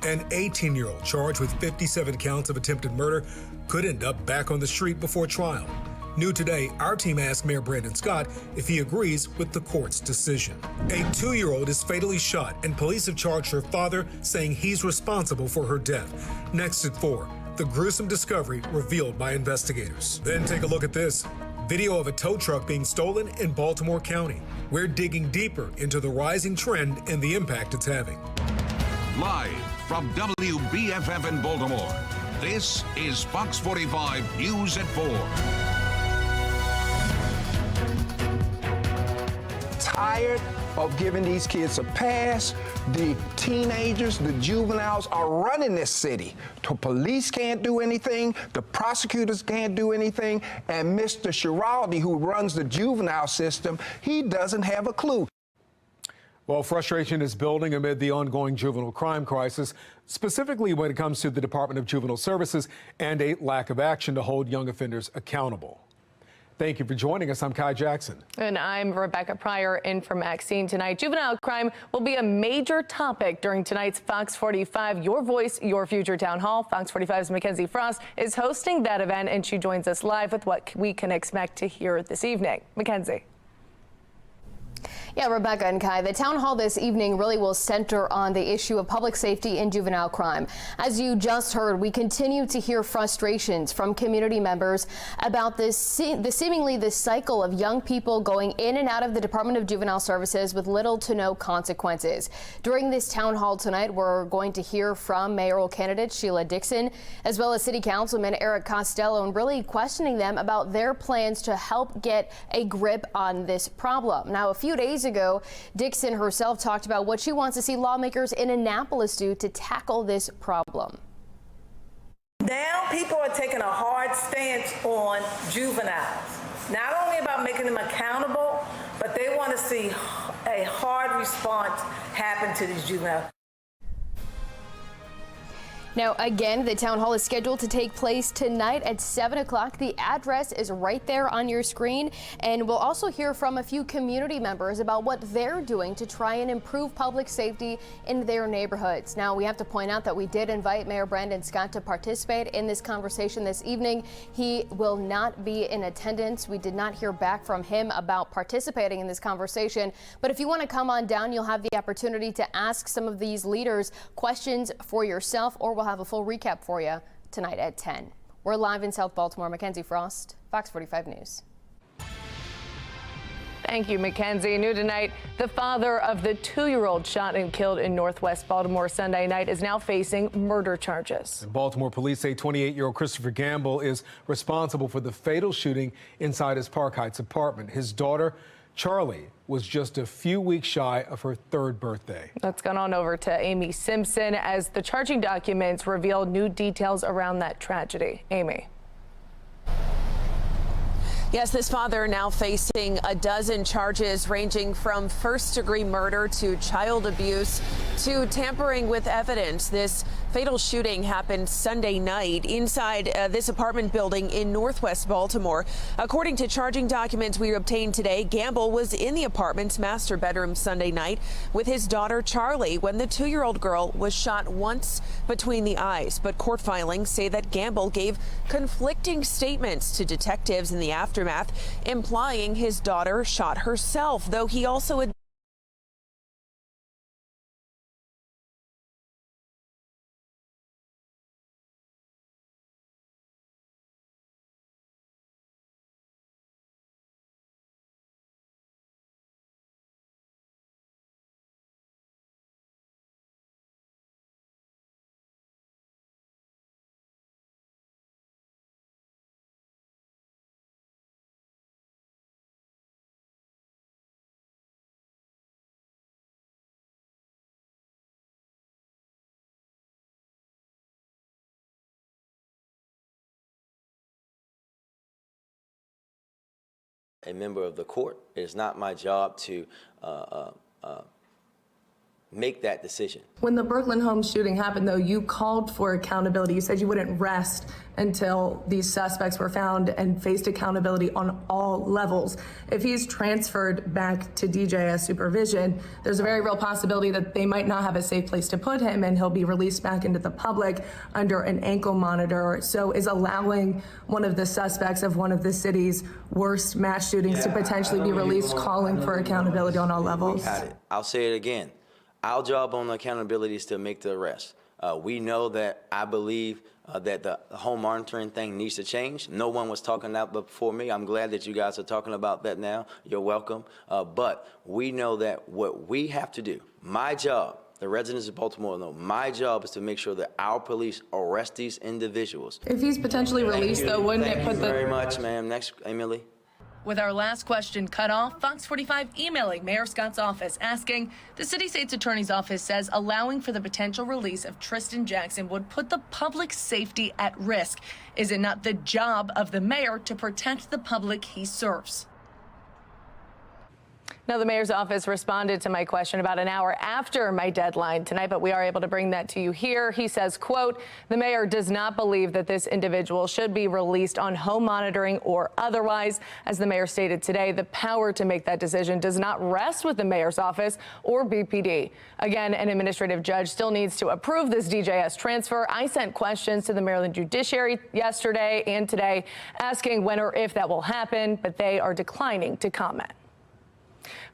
An 18-year-old charged with 57 counts of attempted murder could end up back on the street before trial. New today, our team asked Mayor Brandon Scott if he agrees with the court's decision. A 2-year-old is fatally shot, and police have charged her father, saying he's responsible for her death. Next at 4, the gruesome discovery revealed by investigators. Then take a look at this. Video of a tow truck being stolen in Baltimore County. We're digging deeper into the rising trend and the impact it's having. Live from WBFF in Baltimore, this is Fox 45 News at 4. Tired of giving these kids a pass. The teenagers, the juveniles are running this city. The police can't do anything, the prosecutors can't do anything, and Mr. Schiraldi, who runs the juvenile system, he doesn't have a clue. Well, frustration is building amid the ongoing juvenile crime crisis, specifically when it comes to the Department of Juvenile Services and a lack of action to hold young offenders accountable. Thank you for joining us. I'm Kai Jackson. And I'm Rebecca Pryor in for Maxine tonight. Juvenile crime will be a major topic during tonight's Fox 45 Your Voice, Your Future Town Hall. Fox 45's Mackenzie Frost is hosting that event, and she joins us live with what we can expect to hear this evening. Mackenzie. Yeah, Rebecca and Kai, the town hall this evening really will center on the issue of public safety and juvenile crime. As you just heard, we continue to hear frustrations from community members about this seemingly this cycle of young people going in and out of the Department of Juvenile Services with little to no consequences. During this town hall tonight, we're going to hear from mayoral candidate Sheila Dixon, as well as City Councilman Eric Costello, and really questioning them about their plans to help get a grip on this problem. Now, a few days ago, Dixon herself talked about what she wants to see lawmakers in Annapolis do to tackle this problem. Now people are taking a hard stance on juveniles, not only about making them accountable, but they want to see a hard response happen to these juveniles. Now, again, the town hall is scheduled to take place tonight at 7 o'clock. The address is right there on your screen. And we'll also hear from a few community members about what they're doing to try and improve public safety in their neighborhoods. Now, we have to point out that we did invite Mayor Brandon Scott to participate in this conversation this evening. He will not be in attendance. We did not hear back from him about participating in this conversation. But if you want to come on down, you'll have the opportunity to ask some of these leaders questions for yourself, or we'll have a full recap for you tonight at 10. We're live in South Baltimore. Mackenzie Frost, Fox 45 News. Thank you, Mackenzie. New tonight, the father of the 2-year-old shot and killed in Northwest Baltimore Sunday night is now facing murder charges. And Baltimore police say 28-year-old Christopher Gamble is responsible for the fatal shooting inside his Park Heights apartment. His daughter, Charlie, was just a few weeks shy of her 3rd birthday. Let's go on over to Amy Simpson as the charging documents reveal new details around that tragedy. Amy. Yes, this father now facing a dozen charges ranging from first-degree murder to child abuse to tampering with evidence. This fatal shooting happened Sunday night inside this apartment building in Northwest Baltimore. According to charging documents we obtained today, Gamble was in the apartment's master bedroom Sunday night with his daughter Charlie when the 2-year-old girl was shot once between the eyes. But court filings say that Gamble gave conflicting statements to detectives in the aftermath, implying his daughter shot herself, though he also a member of the court. It is not my job to make that decision. When the Brooklyn home shooting happened, though, you called for accountability. You said you wouldn't rest until these suspects were found and faced accountability on all levels. If he's transferred back to DJS supervision, there's a very real possibility that they might not have a safe place to put him and he'll be released back into the public under an ankle monitor. So is allowing one of the suspects of one of the city's worst mass shootings to potentially be released calling for accountability on all levels? I'll say it again. Our job on accountability is to make the arrest. We know that I believe that the home monitoring thing needs to change. No one was talking about before me. I'm glad that you guys are talking about that now. You're welcome. But we know that what we have to do, my job, the residents of Baltimore know, my job is to make sure that our police arrest these individuals. If he's potentially released, though, wouldn't it put the... Thank you very much, ma'am. Next, Emily. With our last question cut off, Fox 45 emailing Mayor Scott's office asking, the city state's attorney's office says allowing for the potential release of Tristan Jackson would put the public's safety at risk. Is it not the job of the mayor to protect the public he serves? Now, the mayor's office responded to my question about an hour after my deadline tonight, but we are able to bring that to you here. He says, quote, the mayor does not believe that this individual should be released on home monitoring or otherwise. As the mayor stated today, the power to make that decision does not rest with the mayor's office or BPD. Again, an administrative judge still needs to approve this DJS transfer. I sent questions to the Maryland Judiciary yesterday and today asking when or if that will happen, but they are declining to comment.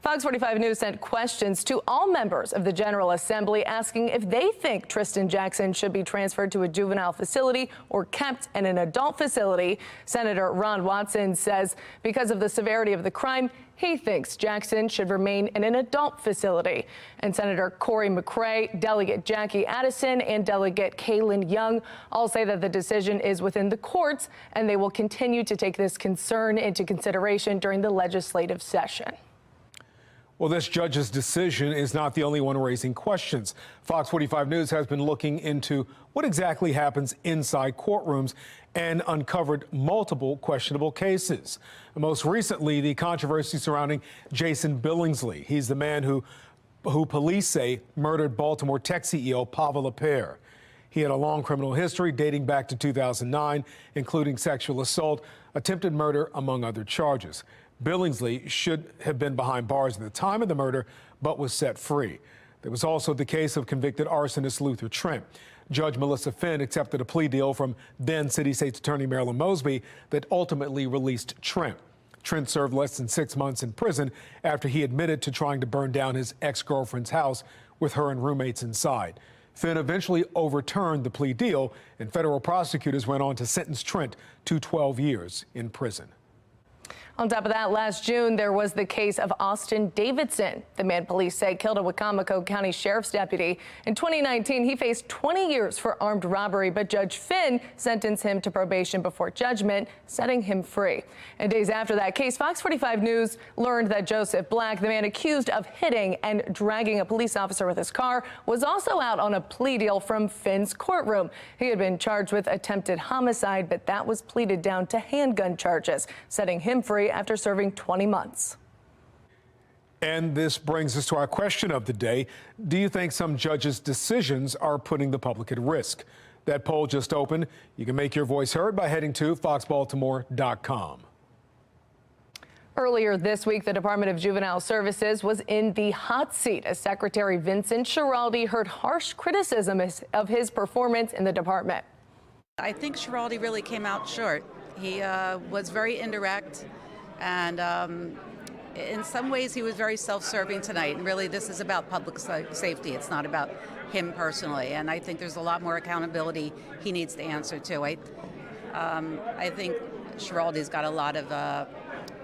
Fox 45 News sent questions to all members of the General Assembly asking if they think Tristan Jackson should be transferred to a juvenile facility or kept in an adult facility. Senator Ron Watson says because of the severity of the crime, he thinks Jackson should remain in an adult facility. And Senator Corey McCray, Delegate Jackie Addison, and Delegate Kaylin Young all say that the decision is within the courts and they will continue to take this concern into consideration during the legislative session. Well, this judge's decision is not the only one raising questions. Fox 45 News has been looking into what exactly happens inside courtrooms and uncovered multiple questionable cases. Most recently, the controversy surrounding Jason Billingsley. He's the man who police say murdered Baltimore tech CEO Pavel Lapierre. He had a long criminal history dating back to 2009, including sexual assault, attempted murder, among other charges. Billingsley should have been behind bars at the time of the murder, but was set free. There was also the case of convicted arsonist Luther Trent. Judge Melissa Finn accepted a plea deal from then City State's Attorney Marilyn Mosby that ultimately released Trent. Trent served less than 6 months in prison after he admitted to trying to burn down his ex-girlfriend's house with her and roommates inside. Finn eventually overturned the plea deal, and federal prosecutors went on to sentence Trent to 12 years in prison. On top of that, last June, there was the case of Austin Davidson, the man police say killed a Wicomico County Sheriff's deputy. In 2019, he faced 20 years for armed robbery, but Judge Finn sentenced him to probation before judgment, setting him free. And days after that case, Fox 45 News learned that Joseph Black, the man accused of hitting and dragging a police officer with his car, was also out on a plea deal from Finn's courtroom. He had been charged with attempted homicide, but that was pleaded down to handgun charges, setting him free after serving 20 months. And this brings us to our question of the day. Do you think some judges' decisions are putting the public at risk? That poll just opened. You can make your voice heard by heading to foxbaltimore.com. Earlier this week, the Department of Juvenile Services was in the hot seat as Secretary Vincent Schiraldi heard harsh criticism of his performance in the department. I think Schiraldi really came out short. He was very indirect. And in some ways, he was very self-serving tonight. And really, this is about public safety. It's not about him personally. And I think there's a lot more accountability he needs to answer to. I think Schiraldi's got a lot of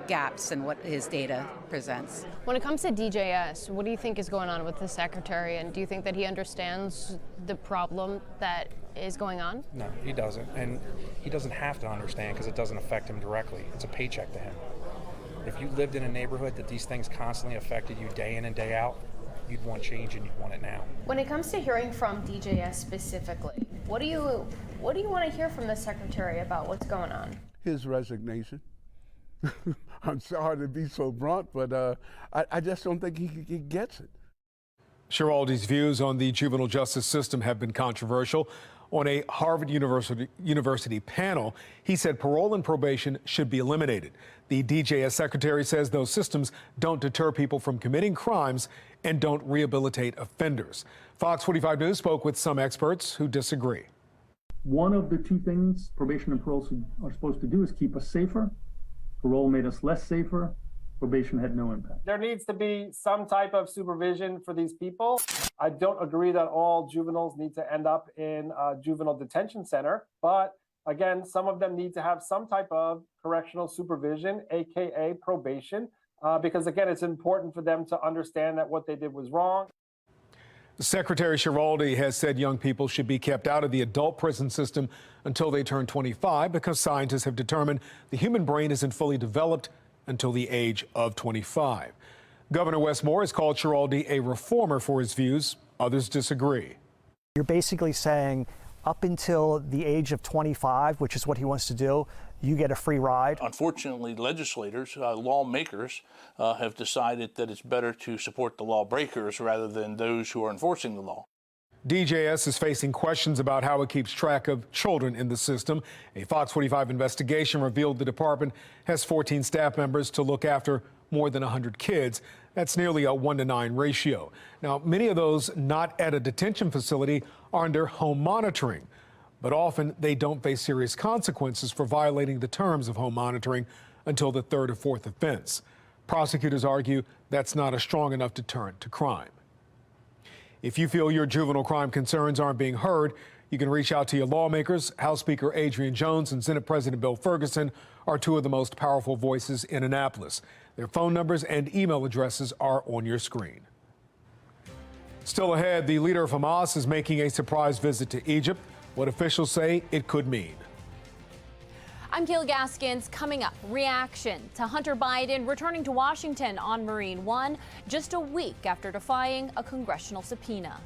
gaps in what his data presents. When it comes to DJS, what do you think is going on with the secretary? And do you think that he understands the problem that is going on? No, he doesn't. And he doesn't have to understand because it doesn't affect him directly. It's a paycheck to him. If you lived in a neighborhood that these things constantly affected you day in and day out, you'd want change and you'd want it now. When it comes to hearing from DJS specifically, what do you want to hear from the secretary about what's going on? His resignation. I'm sorry to be so blunt, but I just don't think he gets it. Schiraldi's views on the juvenile justice system have been controversial. On a Harvard University panel, he said parole and probation should be eliminated. The DJS secretary says those systems don't deter people from committing crimes and don't rehabilitate offenders. Fox 45 News spoke with some experts who disagree. One of the two things probation and parole are supposed to do is keep us safer. Parole made us less safer. Probation had no impact. There needs to be some type of supervision for these people. I don't agree that all juveniles need to end up in a juvenile detention center, but again, some of them need to have some type of correctional supervision, aka probation, because again, it's important for them to understand that what they did was wrong. Secretary Schiraldi has said young people should be kept out of the adult prison system until they turn 25 because scientists have determined the human brain isn't fully developed until the age of 25. Governor Wes Moore has called Schiraldi a reformer for his views. Others disagree. You're basically saying up until the age of 25, which is what he wants to do, you get a free ride. Unfortunately, legislators, lawmakers, have decided that it's better to support the lawbreakers rather than those who are enforcing the law. DJS is facing questions about how it keeps track of children in the system. A Fox 45 investigation revealed the department has 14 staff members to look after more than 100 kids. That's nearly a 1-to-9 ratio. Now, many of those not at a detention facility are under home monitoring, but often they don't face serious consequences for violating the terms of home monitoring until the third or fourth offense. Prosecutors argue that's not a strong enough deterrent to crime. If you feel your juvenile crime concerns aren't being heard, you can reach out to your lawmakers. House Speaker Adrian Jones and Senate President Bill Ferguson are two of the most powerful voices in Annapolis. Their phone numbers and email addresses are on your screen. Still ahead, the leader of Hamas is making a surprise visit to Egypt. What officials say it could mean. I'm Kayla Gaskins. Coming up, reaction to Hunter Biden returning to Washington on Marine One just a week after defying a congressional subpoena.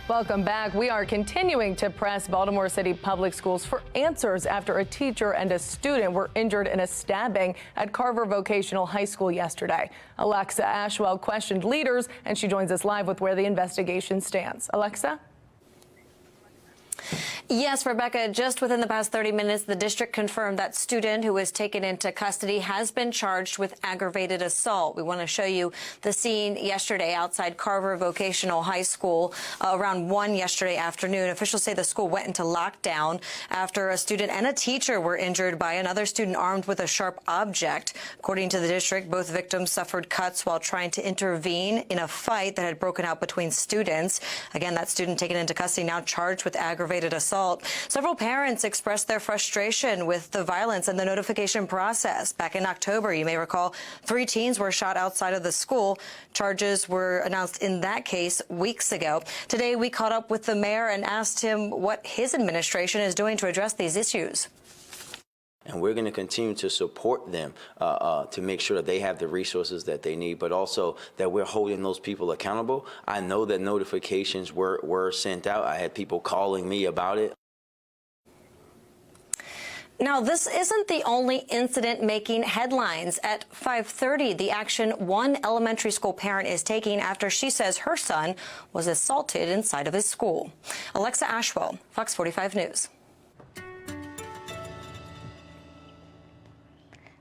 Welcome back. We are continuing to press Baltimore City Public Schools for answers after a teacher and a student were injured in a stabbing at Carver Vocational High School yesterday. Alexa Ashwell questioned leaders, and she joins us live with where the investigation stands. Alexa? Yes, Rebecca, just within the past 30 minutes, the district confirmed that student who was taken into custody has been charged with aggravated assault. We want to show you the scene yesterday outside Carver Vocational High School around 1 yesterday afternoon. Officials say the school went into lockdown after a student and a teacher were injured by another student armed with a sharp object. According to the district, both victims suffered cuts while trying to intervene in a fight that had broken out between students. Again, that student taken into custody now charged with aggravated assault. Several parents expressed their frustration with the violence and the notification process. Back in October, you may recall, 3 teens were shot outside of the school. Charges were announced in that case weeks ago. Today, we caught up with the mayor and asked him what his administration is doing to address these issues. And we're going to continue to support them to make sure that they have the resources that they need, but also that we're holding those people accountable. I know that notifications were sent out. I had people calling me about it. Now, this isn't the only incident making headlines. At 5:30, the action one elementary school parent is taking after she says her son was assaulted inside of his school. Alexa Ashwell, Fox 45 News.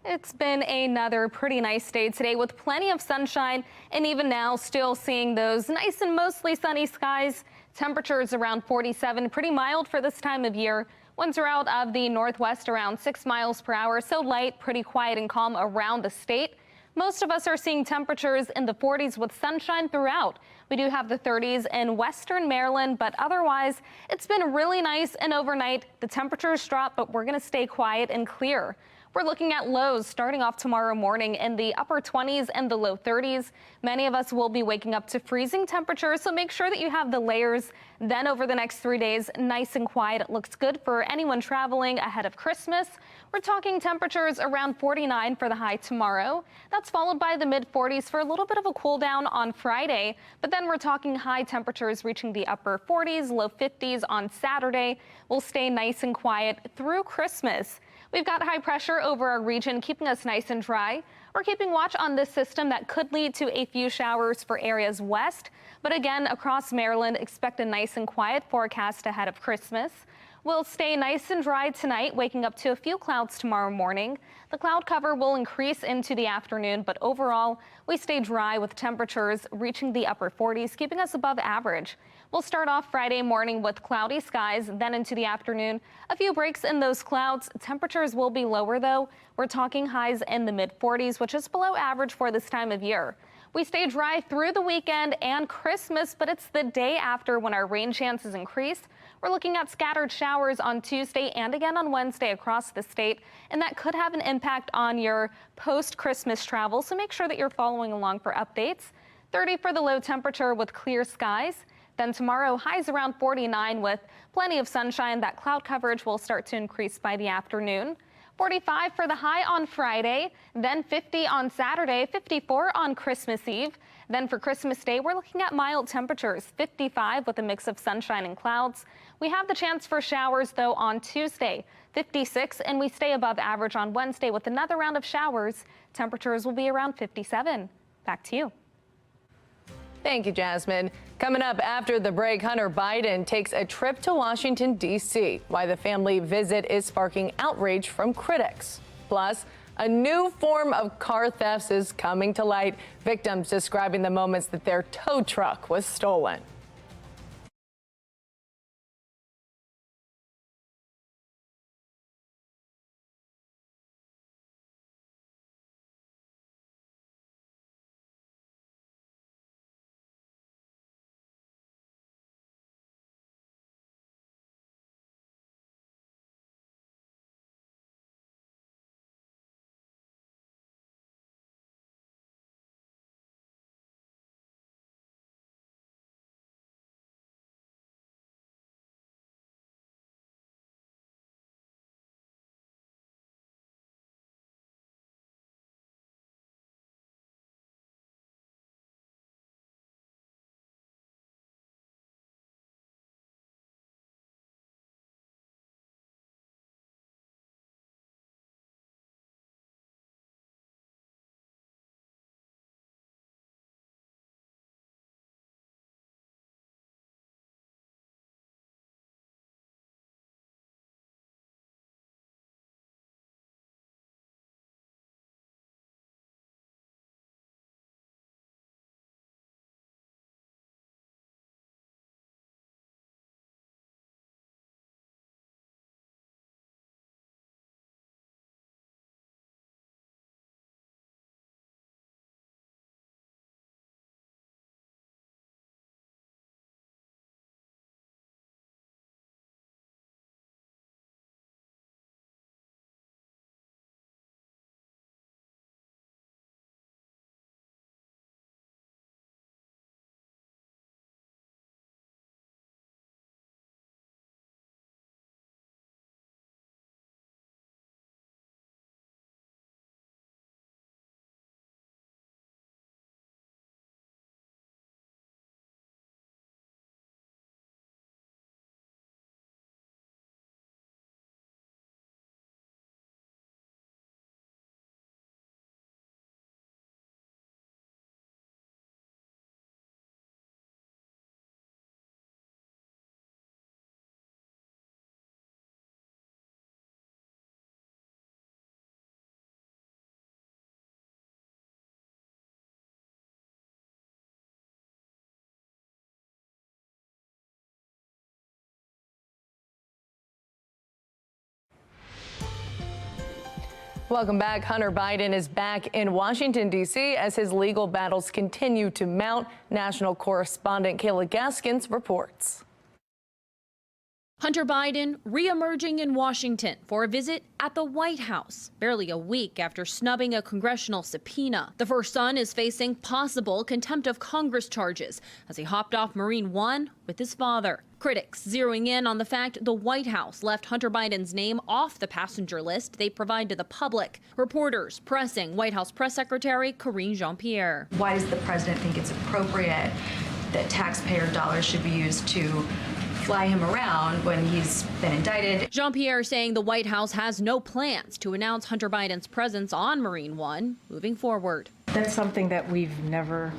It's been another pretty nice day today with plenty of sunshine, and even now still seeing those nice and mostly sunny skies. Temperatures around 47, pretty mild for this time of year. Winds are out of the northwest around 6 miles per hour, so light, pretty quiet and calm around the state. Most of us are seeing temperatures in the 40s with sunshine throughout. We do have the 30s in western Maryland, but otherwise it's been really nice, and overnight the temperatures drop, but we're going to stay quiet and clear. We're looking at lows starting off tomorrow morning in the upper 20s and the low 30s. Many of us will be waking up to freezing temperatures, so make sure that you have the layers. Then over the next 3 days, nice and quiet. It looks good for anyone traveling ahead of Christmas. We're talking temperatures around 49 for the high tomorrow. That's followed by the mid 40s for a little bit of a cool down on Friday. But then we're talking high temperatures reaching the upper 40s, low 50s on Saturday. We'll stay nice and quiet through Christmas. We've got high pressure over our region, keeping us nice and dry. We're keeping watch on this system that could lead to a few showers for areas west. But again, across Maryland, expect a nice and quiet forecast ahead of Christmas. We'll stay nice and dry tonight, waking up to a few clouds tomorrow morning. The cloud cover will increase into the afternoon, but overall, we stay dry with temperatures reaching the upper 40s, keeping us above average. We'll start off Friday morning with cloudy skies, then into the afternoon, a few breaks in those clouds. Temperatures will be lower, though. We're talking highs in the mid 40s, which is below average for this time of year. We stay dry through the weekend and Christmas, but it's the day after when our rain chances increase. We're looking at scattered showers on Tuesday and again on Wednesday across the state, and that could have an impact on your post-Christmas travel, so make sure that you're following along for updates. 30 for the low temperature with clear skies. Then tomorrow, highs around 49 with plenty of sunshine. That cloud coverage will start to increase by the afternoon. 45 for the high on Friday, then 50 on Saturday, 54 on Christmas Eve. Then for Christmas Day, we're looking at mild temperatures, 55 with a mix of sunshine and clouds. We have the chance for showers, though, on Tuesday, 56, and we stay above average on Wednesday with another round of showers. Temperatures will be around 57. Back to you. Thank you, Jasmine. Coming up after the break, Hunter Biden takes a trip to Washington, D.C. Why the family visit is sparking outrage from critics. Plus, a new form of car thefts is coming to light. Victims describing the moments that their tow truck was stolen. Welcome back. Hunter Biden is back in Washington, D.C. as his legal battles continue to mount. National correspondent Kayla Gaskins reports. Hunter Biden re-emerging in Washington for a visit at the White House, barely a week after snubbing a congressional subpoena. The first son is facing possible contempt of Congress charges as he hopped off Marine One with his father. Critics zeroing in on the fact the White House left Hunter Biden's name off the passenger list they provide to the public. Reporters pressing White House Press Secretary Karine Jean-Pierre. Why does the president think it's appropriate that taxpayer dollars should be used to fly him around when he's been indicted? Jean-Pierre saying the White House has no plans to announce Hunter Biden's presence on Marine One moving forward. That's something that we've never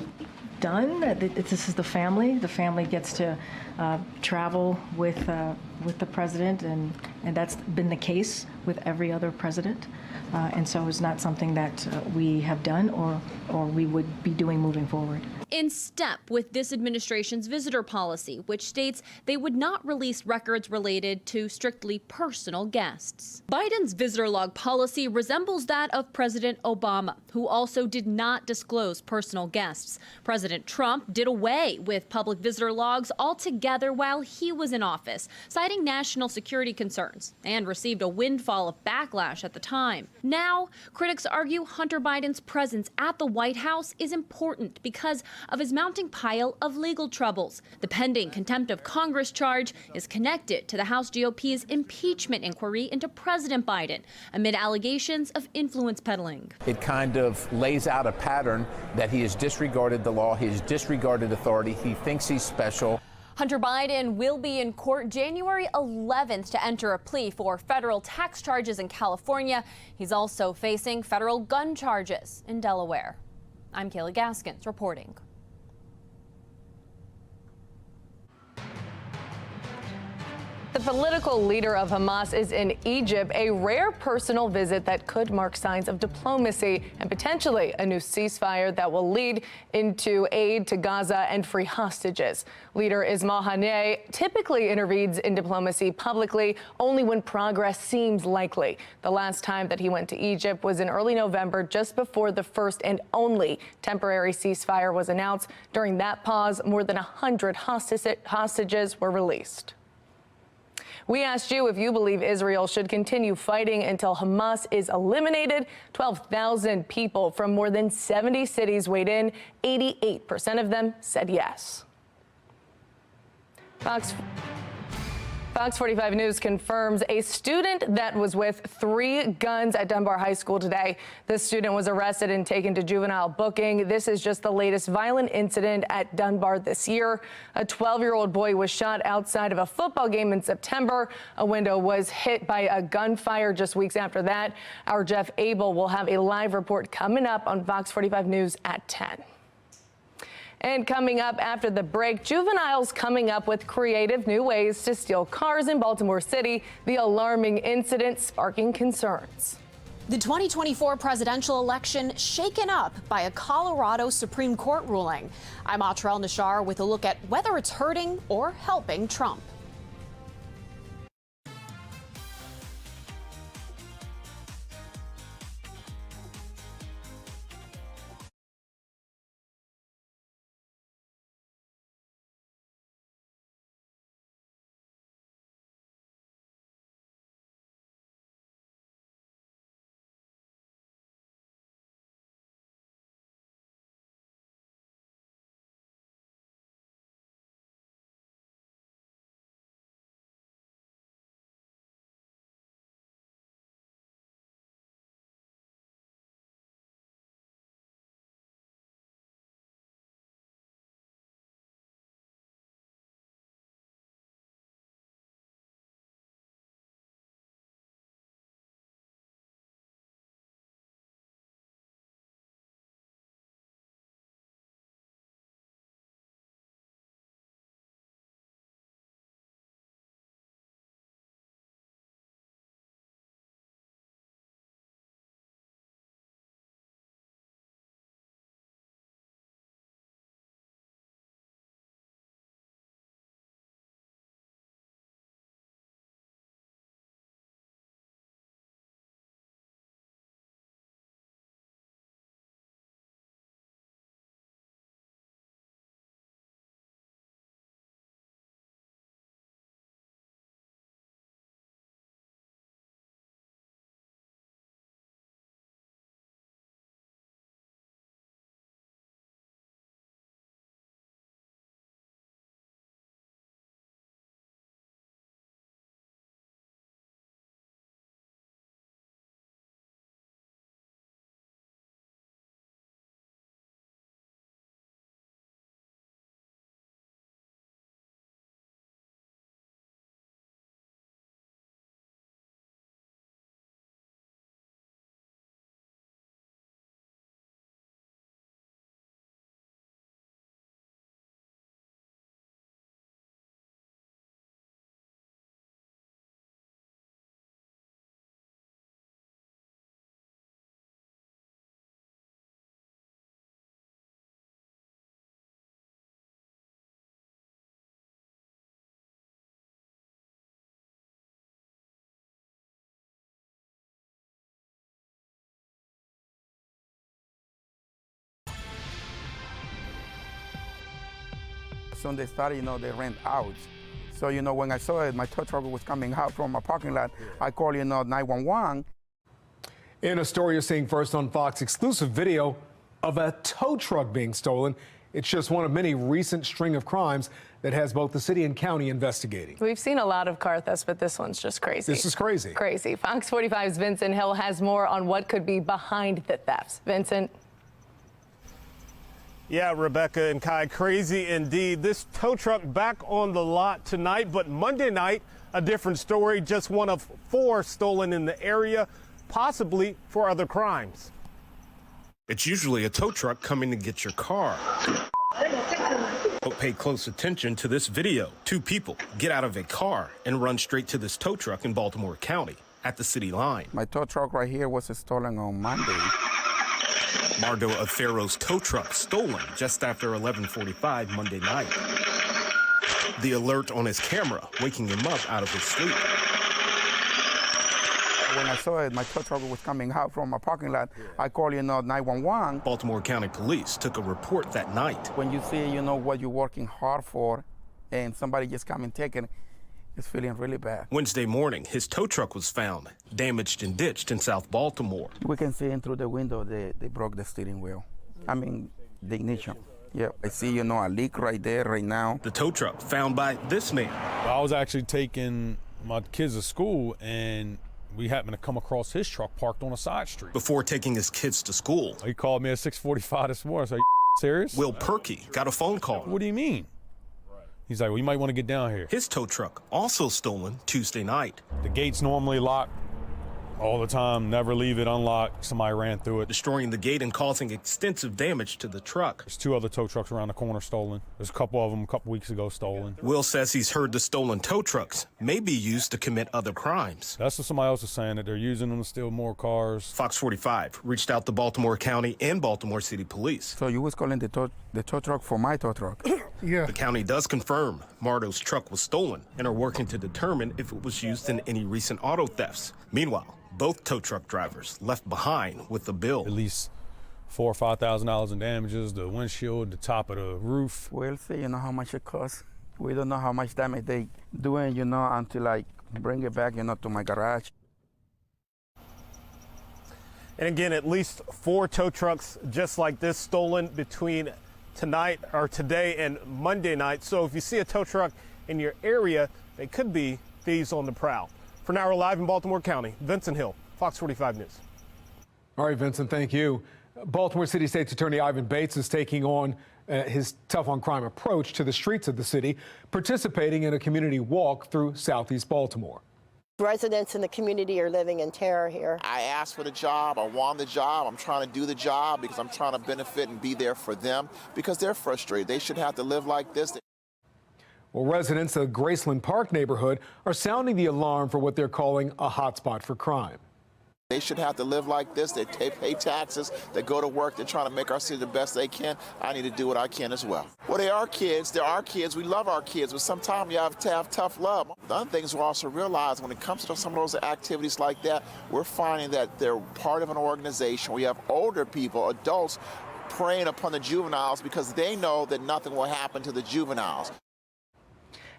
done. This is the family. The family gets to travel with the president, and that's been the case with every other president. And so it's not something that we have done or we would be doing moving forward. In step with this administration's visitor policy, which states they would not release records related to strictly personal guests. Biden's visitor log policy resembles that of President Obama, who also did not disclose personal guests. President Trump did away with public visitor logs altogether while he was in office, citing national security concerns, and received a windfall of backlash at the time. Now, critics argue Hunter Biden's presence at the White House is important because of his mounting pile of legal troubles. The pending contempt of Congress charge is connected to the House GOP's impeachment inquiry into President Biden amid allegations of influence peddling. It kind of lays out a pattern that he has disregarded the law, he has disregarded authority, he thinks he's special. Hunter Biden will be in court January 11th to enter a plea for federal tax charges in California. He's also facing federal gun charges in Delaware. I'm Kayla Gaskins reporting. The political leader of Hamas is in Egypt, a rare personal visit that could mark signs of diplomacy and potentially a new ceasefire that will lead into aid to Gaza and free hostages. Leader Ismail Haniyeh typically intervenes in diplomacy publicly only when progress seems likely. The last time that he went to Egypt was in early November, just before the first and only temporary ceasefire was announced. During that pause, more than 100 hostages were released. We asked you if you believe Israel should continue fighting until Hamas is eliminated. 12,000 people from more than 70 cities weighed in. 88% of them said yes. Fox 45 News confirms a student that was with 3 guns at Dunbar High School today. This student was arrested and taken to juvenile booking. This is just the latest violent incident at Dunbar this year. A 12-year-old boy was shot outside of a football game in September. A window was hit by a gunfire just weeks after that. Our Jeff Abel will have a live report coming up on Fox 45 News at 10. And coming up after the break, juveniles coming up with creative new ways to steal cars in Baltimore City, the alarming incident sparking concerns. The 2024 presidential election shaken up by a Colorado Supreme Court ruling. I'm Atrell Nashar with a look at whether it's hurting or helping Trump. soon they started, they rent out. So, when I saw it, my tow truck was coming out from a parking lot. I called, 911. In a story you're seeing first on Fox, exclusive video of a tow truck being stolen. It's just one of many recent string of crimes that has both the city and county investigating. We've seen a lot of car thefts, but this one's just crazy. This is crazy. Crazy. Fox 45's Vincent Hill has more on what could be behind the thefts. Vincent. Yeah, Rebecca and Kai, crazy indeed. This tow truck back on the lot tonight, but Monday night, a different story. Just one of 4 stolen in the area, possibly for other crimes. It's usually a tow truck coming to get your car. But pay close attention to this video. 2 people get out of a car and run straight to this tow truck in Baltimore County at the city line. My tow truck right here was stolen on Monday. Mardo Afero's tow truck stolen just after 11:45 Monday night. The alert on his camera waking him up out of his sleep. When I saw it, my tow truck was coming out from a parking lot. I called, 911. Baltimore County Police took a report that night. When you see, what you're working hard for, and somebody just come and take it, it's feeling really bad. Wednesday morning, his tow truck was found, damaged and ditched in South Baltimore. We can see in through the window, they broke the steering wheel. The ignition. Yeah, I see, a leak right there, right now. The tow truck found by this man. I was actually taking my kids to school, and we happened to come across his truck parked on a side street. Before taking his kids to school. He called me at 6:45 this morning. I said, "Are you serious?" Will Perkey got a phone call. What do you mean? He's like, well, you might want to get down here. His tow truck also stolen Tuesday night. The gate's normally locked all the time, never leave it unlocked. Somebody ran through it. Destroying the gate and causing extensive damage to the truck. There's 2 other tow trucks around the corner stolen. There's a couple of them a couple weeks ago stolen. Will says he's heard the stolen tow trucks may be used to commit other crimes. That's what somebody else is saying, that they're using them to steal more cars. Fox 45 reached out to Baltimore County and Baltimore City Police. So you was calling the tow truck for my tow truck? Yeah. The county does confirm Mardo's truck was stolen and are working to determine if it was used in any recent auto thefts. Meanwhile, both tow truck drivers left behind with the bill. At least $4,000 or $5,000 in damages, the windshield, the top of the roof. We'll see, how much it costs. We don't know how much damage they doing, until I bring it back, to my garage. And again, at least 4 tow trucks just like this stolen between today and Monday night. So if you see a tow truck in your area, they could be thieves on the prowl. For now, we're live in Baltimore County. Vincent Hill, Fox 45 News. All right, Vincent, thank you. Baltimore City State's Attorney Ivan Bates is taking on his tough on crime approach to the streets of the city, participating in a community walk through Southeast Baltimore. Residents in the community are living in terror here. I asked for the job. I want the job. I'm trying to do the job because I'm trying to benefit and be there for them because they're frustrated. They should have to live like this. Well, residents of Graceland Park neighborhood are sounding the alarm for what they're calling a hotspot for crime. They should have to live like this. They pay taxes. They go to work. They're trying to make our city the best they can. I need to do what I can as well. Well, they are kids. They're our kids. We love our kids, but sometimes you have to have tough love. The other things we also realize when it comes to some of those activities like that, we're finding that they're part of an organization. We have older people, adults, preying upon the juveniles because they know that nothing will happen to the juveniles.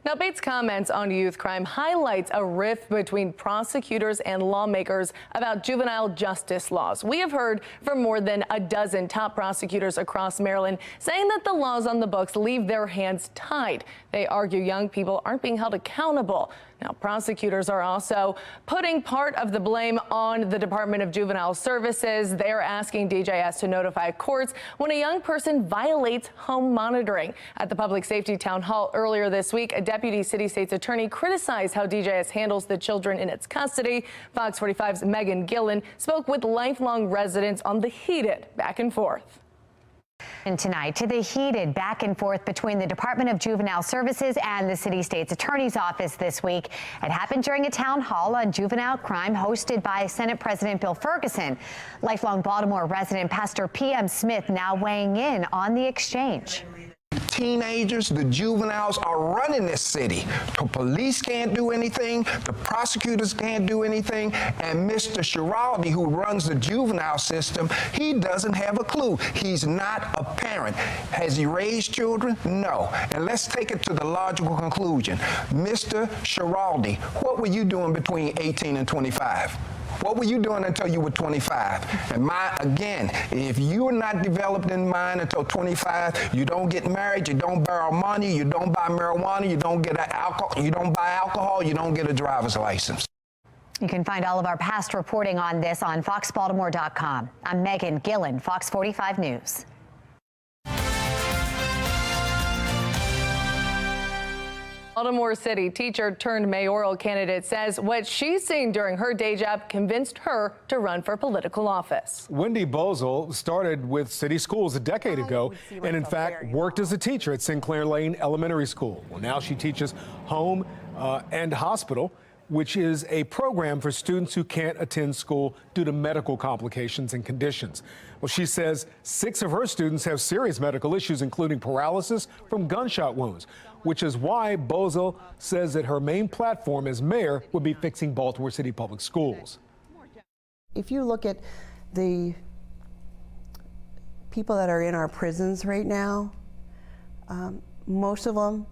Now, Bates' comments on youth crime highlights a rift between prosecutors and lawmakers about juvenile justice laws. We have heard from more than a dozen top prosecutors across Maryland saying that the laws on the books leave their hands tied. They argue young people aren't being held accountable. Now, prosecutors are also putting part of the blame on the Department of Juvenile Services. They're asking DJS to notify courts when a young person violates home monitoring. At the Public Safety Town Hall earlier this week, a deputy city state's attorney criticized how DJS handles the children in its custody. Fox 45's Megan Gillen spoke with lifelong residents on the heated back and forth. And tonight to the heated back and forth between the Department of Juvenile Services and the city state's attorney's office this week. It happened during a town hall on juvenile crime hosted by Senate President Bill Ferguson. Lifelong Baltimore resident Pastor P.M. Smith now weighing in on the exchange. teenagers, the juveniles are running this city. The police can't do anything, the prosecutors can't do anything, and Mr. Schiraldi, who runs the juvenile system, he doesn't have a clue. He's not a parent. Has he raised children? No. And let's take it to the logical conclusion. Mr. Schiraldi, what were you doing between 18 and 25? What were you doing until you were 25? And again, if you're not developed in mind until 25, you don't get married, you don't borrow money, you don't buy marijuana, you don't get alcohol, you don't buy alcohol, you don't get a driver's license. You can find all of our past reporting on this on foxbaltimore.com. I'm Megan Gillen, Fox 45 News. Baltimore City teacher turned mayoral candidate says what she's seen during her day job convinced her to run for political office. Wendy Boesel started with city schools a decade ago and in fact worked as a teacher at Sinclair Lane Elementary School. Well, now she teaches home and hospital, which is a program for students who can't attend school due to medical complications and conditions. Well, she says 6 of her students have serious medical issues, including paralysis from gunshot wounds, which is why Boesel says that her main platform as mayor would be fixing Baltimore City Public Schools. If you look at the people that are in our prisons right now, most of them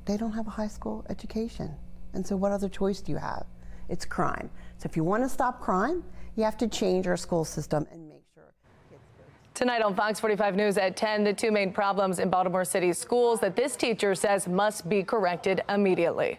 they don't have a high school education. And so what other choice do you have? It's crime. So if you want to stop crime, you have to change our school system and make sure kids go. Tonight on Fox 45 News at 10, the 2 main problems in Baltimore City schools that this teacher says must be corrected immediately.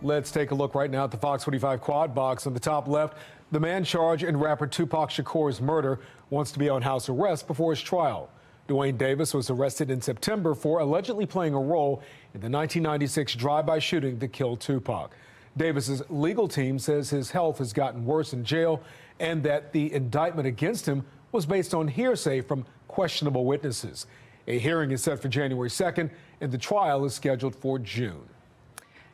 Let's take a look right now at the Fox 45 quad box. On the top left, the man charged in rapper Tupac Shakur's murder wants to be on house arrest before his trial. Dwayne Davis was arrested in September for allegedly playing a role in the 1996 drive-by shooting that killed Tupac. Davis's legal team says his health has gotten worse in jail and that the indictment against him was based on hearsay from questionable witnesses. A hearing is set for January 2nd, and the trial is scheduled for June.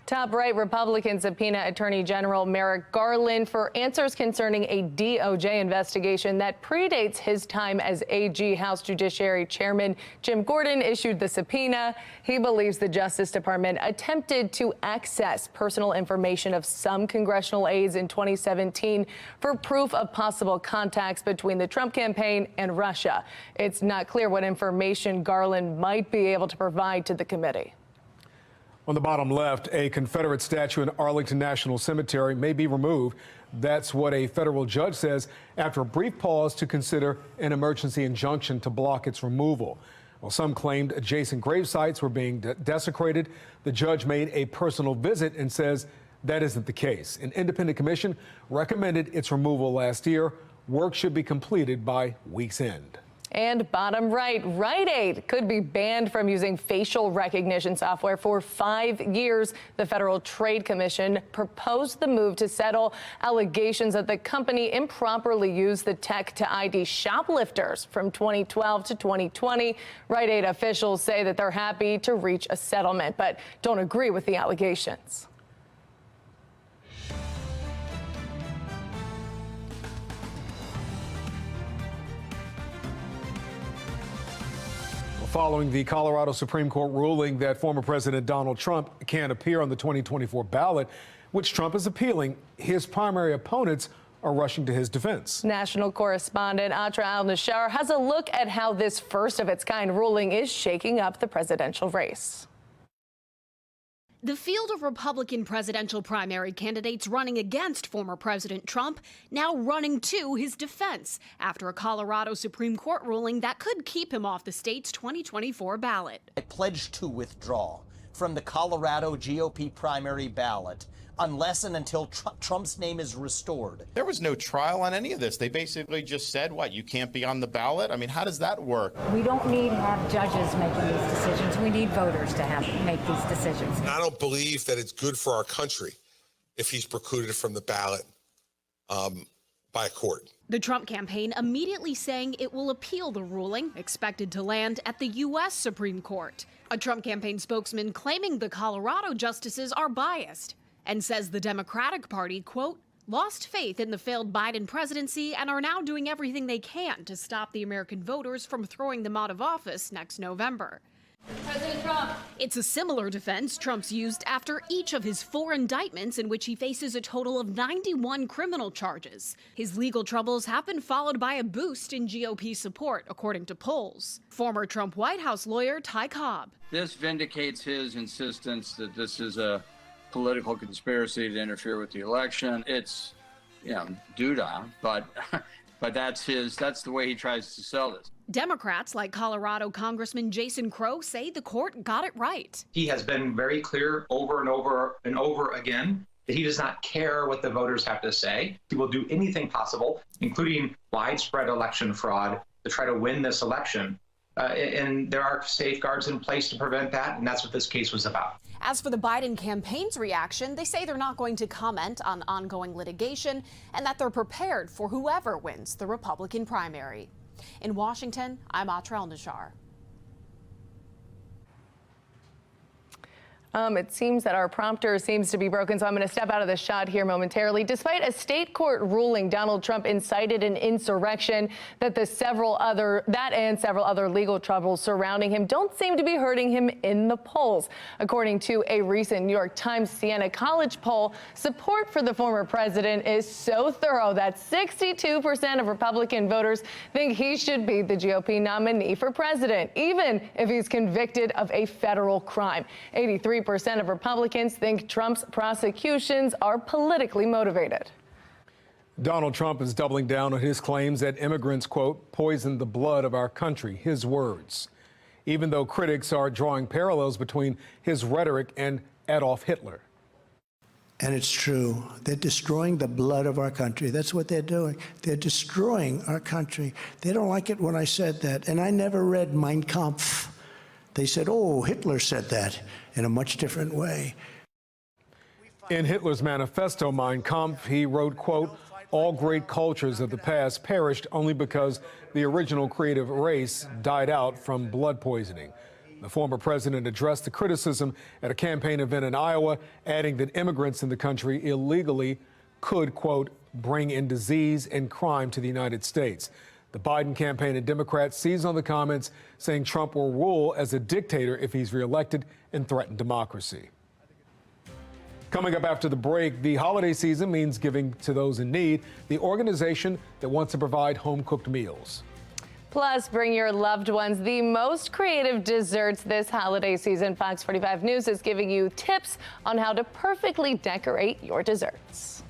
Top right Republicans subpoena Attorney General Merrick Garland for answers concerning a DOJ investigation that predates his time as AG. House Judiciary Chairman Jim Gordon issued the subpoena. He believes the Justice Department attempted to access personal information of some congressional aides in 2017 for proof of possible contacts between the Trump campaign and Russia. It's not clear what information Garland might be able to provide to the committee. On the bottom left, a Confederate statue in Arlington National Cemetery may be removed. That's what a federal judge says after a brief pause to consider an emergency injunction to block its removal. Well, some claimed adjacent grave sites were being desecrated. The judge made a personal visit and says that isn't the case. An independent commission recommended its removal last year. Work should be completed by week's end. And bottom right, Rite Aid could be banned from using facial recognition software for 5 years. The Federal Trade Commission proposed the move to settle allegations that the company improperly used the tech to ID shoplifters from 2012 to 2020. Rite Aid officials say that they're happy to reach a settlement, but don't agree with the allegations. Following the Colorado Supreme Court ruling that former President Donald Trump can't appear on the 2024 ballot, which Trump is appealing, his primary opponents are rushing to his defense. National correspondent Atra Al-Nashar has a look at how this first-of-its-kind ruling is shaking up the presidential race. The field of Republican presidential primary candidates running against former President Trump now running to his defense after a Colorado Supreme Court ruling that could keep him off the state's 2024 ballot. I pledge to withdraw from the Colorado GOP primary ballot unless and until Trump's name is restored. There was no trial on any of this. They basically just said, what, you can't be on the ballot? I mean, how does that work? We don't need to have judges making these decisions. We need voters to make these decisions. I don't believe that it's good for our country if he's precluded from the ballot by a court. The Trump campaign immediately saying it will appeal the ruling, expected to land at the U.S. Supreme Court. A Trump campaign spokesman claiming the Colorado justices are biased and says the Democratic Party, quote, lost faith in the failed Biden presidency and are now doing everything they can to stop the American voters from throwing them out of office next November. President Trump. It's a similar defense Trump's used after each of his 4 indictments in which he faces a total of 91 criminal charges. His legal troubles have been followed by a boost in GOP support, according to polls. Former Trump White House lawyer Ty Cobb. This vindicates his insistence that this is a political conspiracy to interfere with the election. It's, doodah, but that's the way he tries to sell this. Democrats like Colorado Congressman Jason Crow say the court got it right. He has been very clear over and over and over again that he does not care what the voters have to say. He will do anything possible, including widespread election fraud, to try to win this election. And there are safeguards in place to prevent that, and that's what this case was about. As for the Biden campaign's reaction, they say they're not going to comment on ongoing litigation and that they're prepared for whoever wins the Republican primary. In Washington, I'm Atrel Nashar. It seems that our prompter seems to be broken, so I'm going to step out of the shot here momentarily. Despite a state court ruling Donald Trump incited an insurrection, that and several other legal troubles surrounding him don't seem to be hurting him in the polls. According to a recent New York Times Siena College poll, support for the former president is so thorough that 62% of Republican voters think he should be the GOP nominee for president, even if he's convicted of a federal crime. 83% of Republicans think Trump's prosecutions are politically motivated. Donald Trump is doubling down on his claims that immigrants, quote, poisoned the blood of our country, his words, even though critics are drawing parallels between his rhetoric and Adolf Hitler. And it's true. They're destroying the blood of our country. That's what they're doing. They're destroying our country. They don't like it when I said that. And I never read Mein Kampf. They said, oh, Hitler said that in a much different way. In Hitler's manifesto, Mein Kampf, he wrote, quote, all great cultures of the past perished only because the original creative race died out from blood poisoning. The former president addressed the criticism at a campaign event in Iowa, adding that immigrants in the country illegally could, quote, bring in disease and crime to the United States. The Biden campaign and Democrats seized on the comments, saying Trump will rule as a dictator if he's reelected and threaten democracy. Coming up after the break, the holiday season means giving to those in need, the organization that wants to provide home-cooked meals. Plus, bring your loved ones the most creative desserts this holiday season. Fox 45 News is giving you tips on how to perfectly decorate your desserts.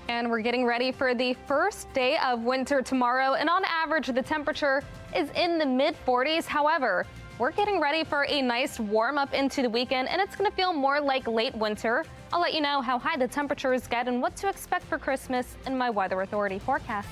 And we're getting ready for the first day of winter tomorrow. And on average, the temperature is in the mid-40s. However, we're getting ready for a nice warm up into the weekend, and it's going to feel more like late winter. I'll let you know how high the temperatures get and what to expect for Christmas in my Weather Authority forecast.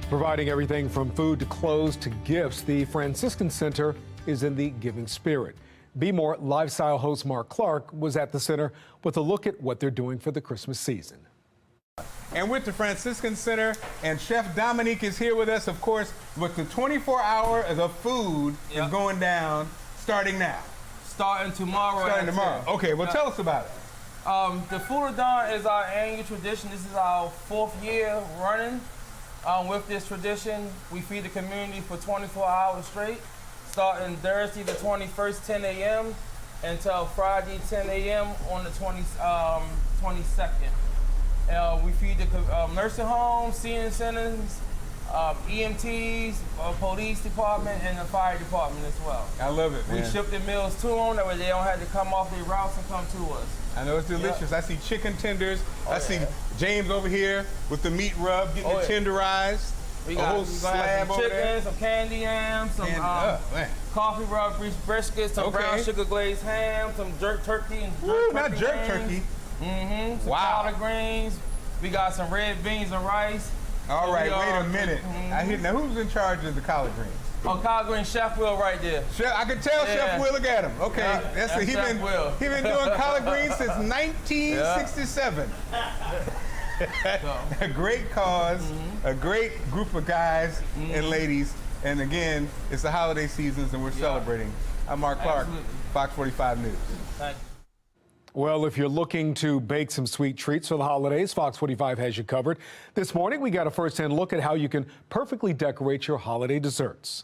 Providing everything from food to clothes to gifts, the Franciscan Center is in the giving spirit. Be More lifestyle host Mark Clark was at the center with a look at what they're doing for the Christmas season. And with the Franciscan Center, and Chef Dominique is here with us, of course, with the 24 hours of food is going down starting now. Starting tomorrow. Starting tomorrow. Okay, well, tell us about it. The Food-a-thon is our annual tradition. This is our 4th year running. With this tradition, we feed the community for 24 hours straight, starting Thursday the 21st, 10 a.m. until Friday, 10 a.m. on the 22nd. We feed the nursing homes, senior centers, EMTs, police department, and the fire department as well. I love it, man. We ship the meals to them, that way they don't have to come off their routes and come to us. I know it's delicious. I see chicken tenders. I see James over here with the meat rub, getting it tenderized. We got, a whole slab some over chicken, there. some candy yams, some coffee rub briskets, some brown sugar glazed ham, some jerk turkey and not jerk turkey. Mm-hmm. Some collard greens. We got some red beans and rice. All right, wait a minute. I hear, now who's in charge of the collard greens? Oh, collard green, Chef Will right there. I can tell Chef Will, look at him. Okay, he been doing collard greens since 1967. A great cause, a great group of guys and ladies, and again, it's the holiday seasons and we're celebrating. I'm Mark Clark, Fox 45 News. Thank you. Well, if you're looking to bake some sweet treats for the holidays, Fox 45 has you covered. This morning, we got a first-hand look at how you can perfectly decorate your holiday desserts.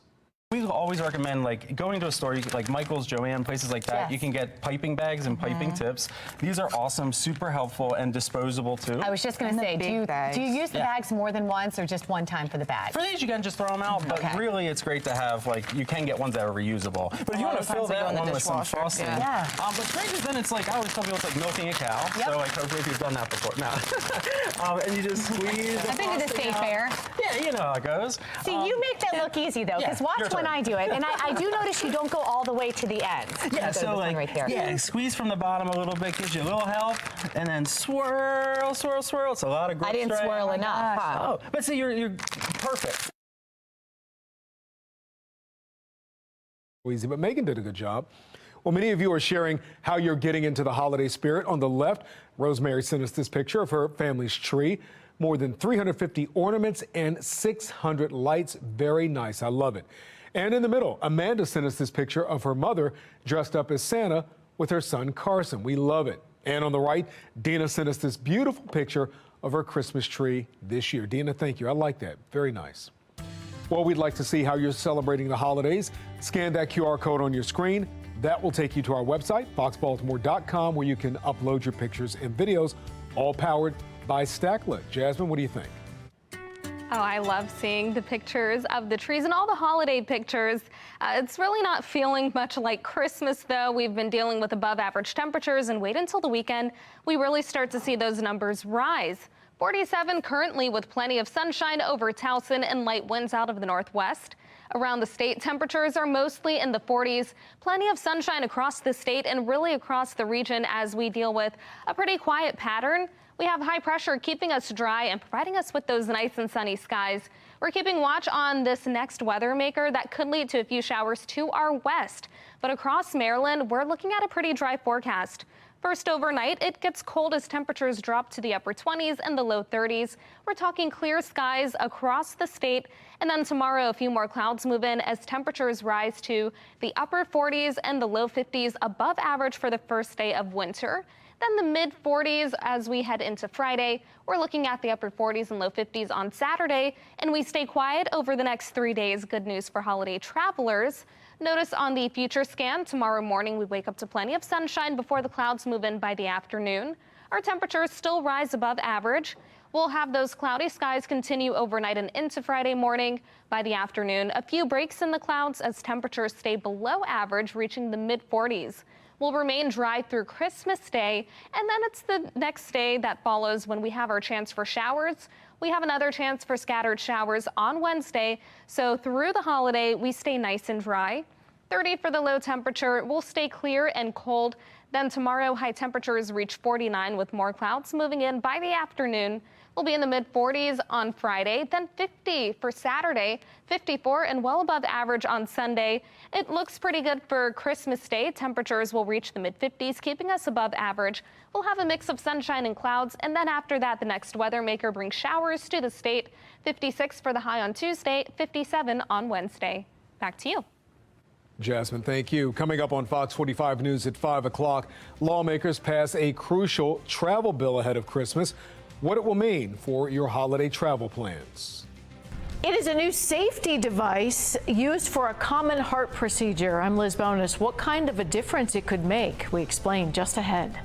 We always recommend going to a store, like Michael's, Joanne, places like that. Yes. You can get piping bags and piping tips. These are awesome, super helpful, and disposable too. I was just going to say, do you use the bags more than once or just one time for the bag? For these, you can just throw them out, but really it's great to have, you can get ones that are reusable. But if you want to fill that one with some frosting. What's great is then it's I always tell people it's like milking a cow. So hopefully you've done that before. No. And you just squeeze I've been to the state fair. Yeah, you know how it goes. See, you make that look easy though, because watch when I do it. And I do notice you don't go all the way to the end. Yeah, so right there. Squeeze from the bottom a little bit, gives you a little help, and then swirl, swirl, swirl. It's a lot of growth. I didn't swirl enough. Oh, but see, you're perfect. Easy, but Megan did a good job. Well, many of you are sharing how you're getting into the holiday spirit. On the left, Rosemary sent us this picture of her family's tree. More than 350 ornaments and 600 lights. Very nice. I love it. And in the middle, Amanda sent us this picture of her mother dressed up as Santa with her son Carson. We love it. And on the right, Dina sent us this beautiful picture of her Christmas tree this year. Dina, thank you. I like that. Very nice. Well, we'd like to see how you're celebrating the holidays. Scan that QR code on your screen. That will take you to our website, foxbaltimore.com, where you can upload your pictures and videos, all powered by Stacklet. Jasmine, what do you think? Oh, I love seeing the pictures of the trees and all the holiday pictures. It's really not feeling much like Christmas, though. We've been dealing with above average temperatures, and wait until the weekend, we really start to see those numbers rise. 47 currently with plenty of sunshine over Towson and light winds out of the northwest. Around the state, temperatures are mostly in the 40s. Plenty of sunshine across the state and really across the region as we deal with a pretty quiet pattern. We have high pressure keeping us dry and providing us with those nice and sunny skies. We're keeping watch on this next weather maker that could lead to a few showers to our west. But across Maryland, we're looking at a pretty dry forecast. First overnight, it gets cold as temperatures drop to the upper 20s and the low 30s. We're talking clear skies across the state. And then tomorrow, a few more clouds move in as temperatures rise to the upper 40s and the low 50s, above average for the first day of winter. Then the mid 40s as we head into Friday. We're looking at the upper 40s and low 50s on Saturday, and we stay quiet over the next 3 days. Good news for holiday travelers. Notice on the future scan, tomorrow morning we wake up to plenty of sunshine before the clouds move in by the afternoon. Our temperatures still rise above average. We'll have those cloudy skies continue overnight and into Friday morning. By the afternoon, a few breaks in the clouds as temperatures stay below average, reaching the mid 40s. Will remain dry through Christmas Day, and then it's the next day that follows when we have our chance for showers. We have another chance for scattered showers on Wednesday, so through the holiday, we stay nice and dry. 30 for the low temperature. We'll stay clear and cold. Then tomorrow, high temperatures reach 49 with more clouds moving in by the afternoon. We'll be in the mid-40s on Friday, then 50 for Saturday, 54 and well above average on Sunday. It looks pretty good for Christmas Day. Temperatures will reach the mid-50s, keeping us above average. We'll have a mix of sunshine and clouds, and then after that, the next weather maker brings showers to the state. 56 for the high on Tuesday, 57 on Wednesday. Back to you. Jasmine, thank you. Coming up on Fox 45 News at 5 o'clock, lawmakers pass a crucial travel bill ahead of Christmas. What it will mean for your holiday travel plans. It is a new safety device used for a common heart procedure. I'm Liz Bonus. What kind of a difference it could make, we explain just ahead.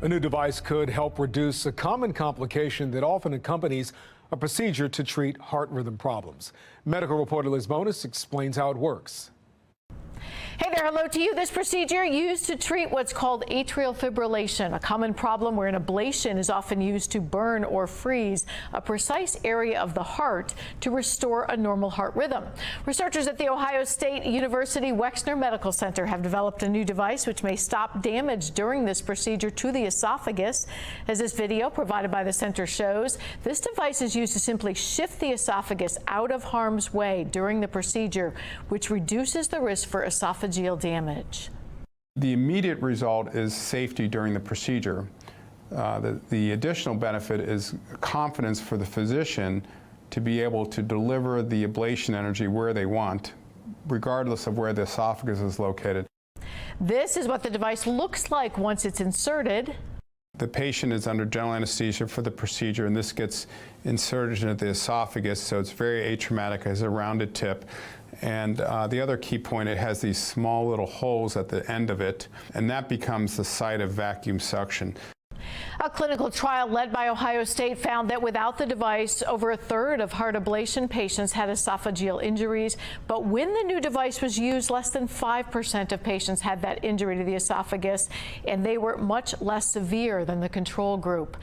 A new device could help reduce a common complication that often accompanies a procedure to treat heart rhythm problems. Medical reporter Liz Bonus explains how it works. Hey there, hello to you. This procedure used to treat what's called atrial fibrillation, a common problem where an ablation is often used to burn or freeze a precise area of the heart to restore a normal heart rhythm. Researchers at The Ohio State University Wexner Medical Center have developed a new device which may stop damage during this procedure to the esophagus. As this video provided by the center shows, this device is used to simply shift the esophagus out of harm's way during the procedure, which reduces the risk for esophageal damage. The immediate result is safety during the procedure. The additional benefit is confidence for the physician to be able to deliver the ablation energy where they want, regardless of where the esophagus is located. This is what the device looks like once it's inserted. The patient is under general anesthesia for the procedure, and this gets inserted into the esophagus, so it's very atraumatic. It has a rounded tip. And the other key point, it has these small little holes at the end of it, and that becomes the site of vacuum suction. A clinical trial led by Ohio State found that without the device, over a third of heart ablation patients had esophageal injuries. But when the new device was used, less than 5% of patients had that injury to the esophagus, and they were much less severe than the control group.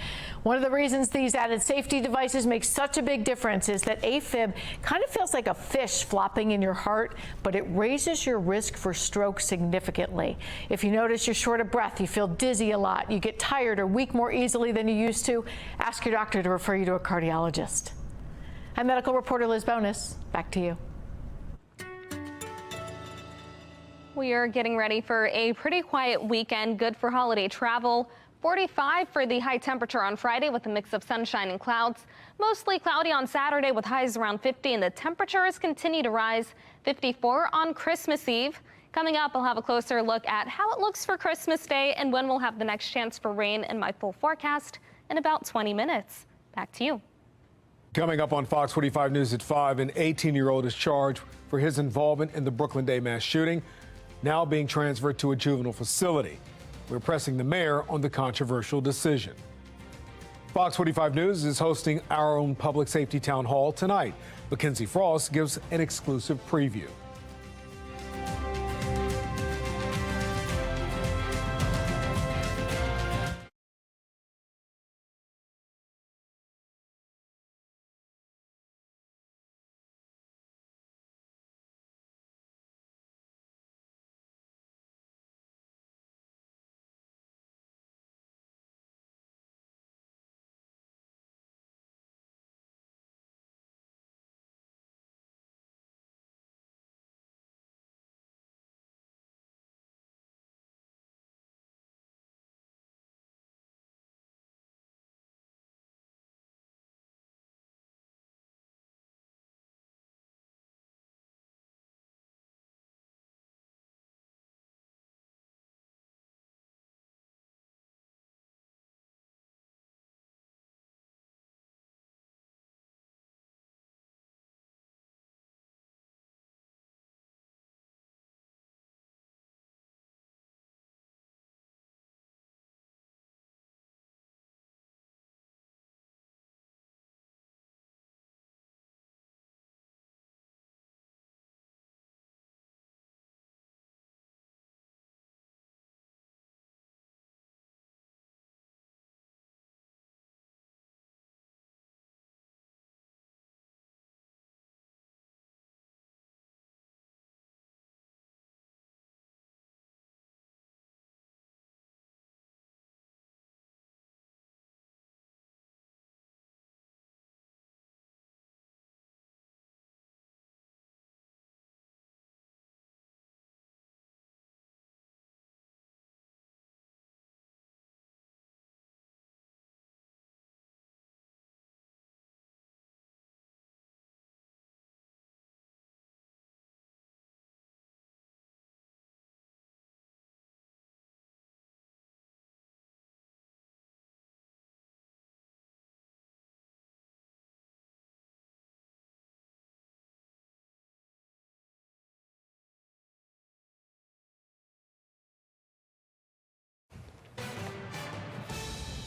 One of the reasons these added safety devices make such a big difference is that AFib kind of feels like a fish flopping in your heart, but it raises your risk for stroke significantly. If you notice you're short of breath, you feel dizzy a lot, you get tired or weak more easily than you used to, ask your doctor to refer you to a cardiologist. I'm medical reporter Liz Bonus. Back to you. We are getting ready for a pretty quiet weekend, good for holiday travel. 45 for the high temperature on Friday with a mix of sunshine and clouds. Mostly cloudy on Saturday with highs around 50, and the temperatures continue to rise. 54 on Christmas Eve. Coming up, I'll have a closer look at how it looks for Christmas Day and when we'll have the next chance for rain in my full forecast in about 20 minutes. Back to you. Coming up on Fox 45 News at 5, an 18-year-old is charged for his involvement in the Brooklyn Day mass shooting, now being transferred to a juvenile facility. We're pressing the mayor on the controversial decision. Fox 45 News is hosting our own public safety town hall tonight. Mackenzie Frost gives an exclusive preview.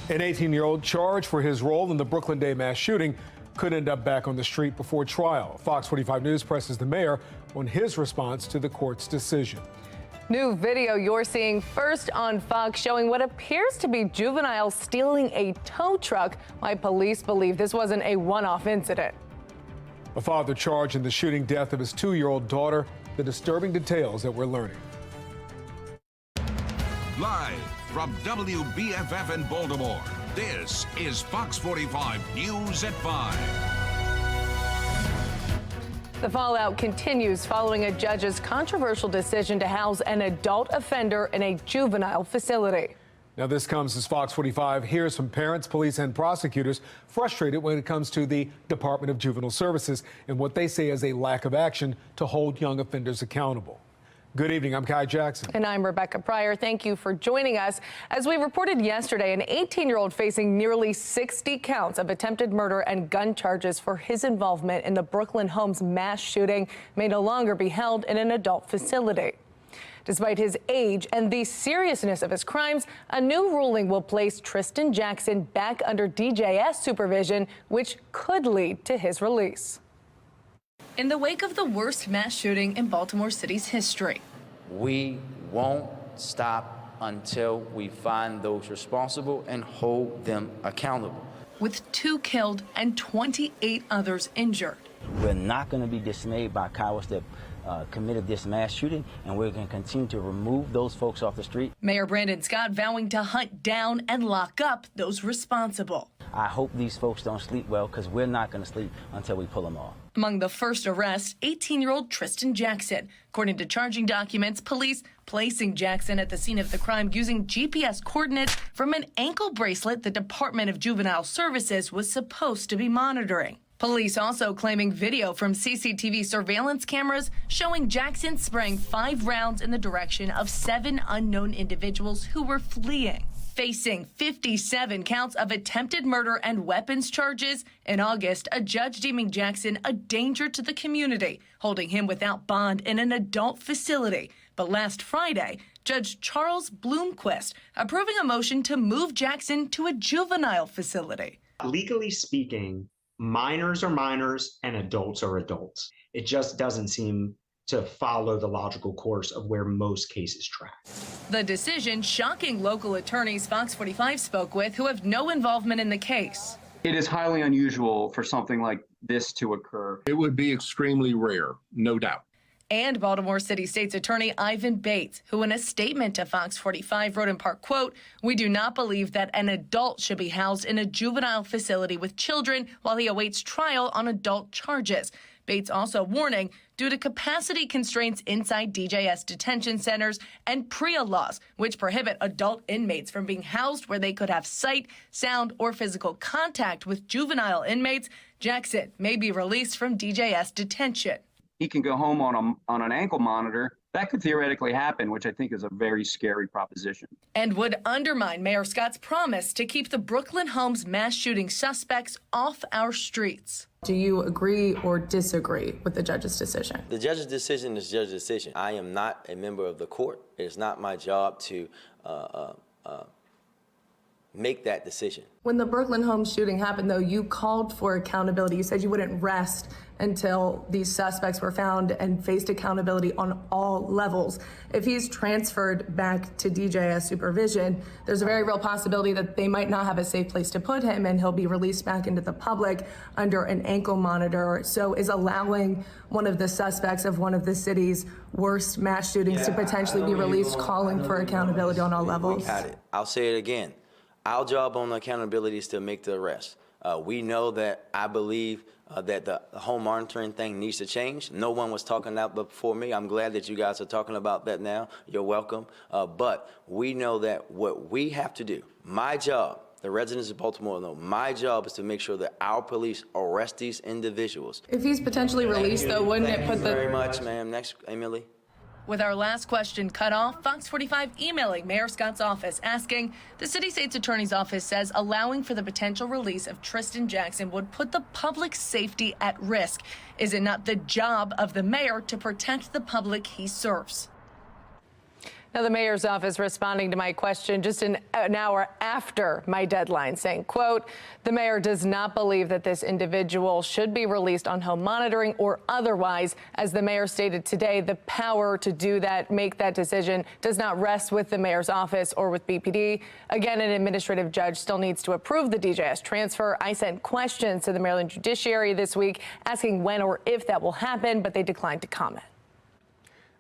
An 18-year-old charged for his role in the Brooklyn Day mass shooting could end up back on the street before trial. Fox 45 News presses the mayor on his response to the court's decision. New video you're seeing first on Fox showing what appears to be juveniles stealing a tow truck. Why police believe this wasn't a one-off incident. A father charged in the shooting death of his 2-year-old daughter. The disturbing details that we're learning. Live from WBFF in Baltimore, this is Fox 45 News at 5. The fallout continues following a judge's controversial decision to house an adult offender in a juvenile facility. Now, this comes as Fox 45 hears from parents, police, and prosecutors frustrated when it comes to the Department of Juvenile Services and what they say is a lack of action to hold young offenders accountable. Good evening. I'm Kai Jackson. And I'm Rebecca Pryor. Thank you for joining us. As we reported yesterday, an 18-year-old facing nearly 60 counts of attempted murder and gun charges for his involvement in the Brooklyn Homes mass shooting may no longer be held in an adult facility. Despite his age and the seriousness of his crimes, a new ruling will place Tristan Jackson back under DJS supervision, which could lead to his release. In the wake of the worst mass shooting in Baltimore City's history, we won't stop until we find those responsible and hold them accountable. with 2 killed and 28 others injured. We're not going to be dismayed by cowards that committed this mass shooting, and we're going to continue to remove those folks off the street. Mayor Brandon Scott vowing to hunt down and lock up those responsible. I hope these folks don't sleep well, because we're not going to sleep until we pull them off. Among the first arrests, 18-year-old Tristan Jackson. According to charging documents, police placing Jackson at the scene of the crime using GPS coordinates from an ankle bracelet the Department of Juvenile Services was supposed to be monitoring. Police also claiming video from CCTV surveillance cameras showing Jackson spraying 5 rounds in the direction of 7 unknown individuals who were fleeing. Facing 57 counts of attempted murder and weapons charges, in August, a judge deeming Jackson a danger to the community, holding him without bond in an adult facility. But last Friday, Judge Charles Bloomquist approving a motion to move Jackson to a juvenile facility. Legally speaking, minors are minors and adults are adults. It just doesn't seem to follow the logical course of where most cases track. The decision shocking local attorneys Fox 45 spoke with who have no involvement in the case. It is highly unusual for something like this to occur. It would be extremely rare, no doubt. And Baltimore City State's Attorney Ivan Bates, who in a statement to Fox 45 wrote in part, quote, "We do not believe that an adult should be housed in a juvenile facility with children while he awaits trial on adult charges." Bates also warning, due to capacity constraints inside DJS detention centers and PREA laws, which prohibit adult inmates from being housed where they could have sight, sound, or physical contact with juvenile inmates, Jackson may be released from DJS detention. He can go home on an ankle monitor. That could theoretically happen, which I think is a very scary proposition. And would undermine Mayor Scott's promise to keep the Brooklyn Homes mass shooting suspects off our streets. Do you agree or disagree with the judge's decision? The judge's decision is the judge's decision. I am not a member of the court. It is not my job to make that decision. When the Brooklyn Homes shooting happened, though, you called for accountability. You said you wouldn't rest until these suspects were found and faced accountability on all levels. If he's transferred back to DJS supervision, there's a very real possibility that they might not have a safe place to put him and he'll be released back into the public under an ankle monitor. So is allowing one of the suspects of one of the city's worst mass shootings to potentially be released calling for accountability on all levels? We got it. I'll say it again. Our job on accountability is to make the arrest. We know that I believe that the home monitoring thing needs to change. No one was talking about that before me. I'm glad that you guys are talking about that now. You're welcome. But we know that what we have to do, my job, the residents of Baltimore know, my job is to make sure that our police arrest these individuals. If he's potentially released, though, wouldn't it put the... Thank you very much, ma'am. Next, Emily. With our last question cut off, Fox 45 emailing Mayor Scott's office asking, the city state's attorney's office says allowing for the potential release of Tristan Jackson would put the public's safety at risk. Is it not the job of the mayor to protect the public he serves? Now, the mayor's office responding to my question just an hour after my deadline, saying, quote, the mayor does not believe that this individual should be released on home monitoring or otherwise. As the mayor stated today, the power to do that, make that decision, does not rest with the mayor's office or with BPD. Again, an administrative judge still needs to approve the DJS transfer. I sent questions to the Maryland Judiciary this week asking when or if that will happen, but they declined to comment.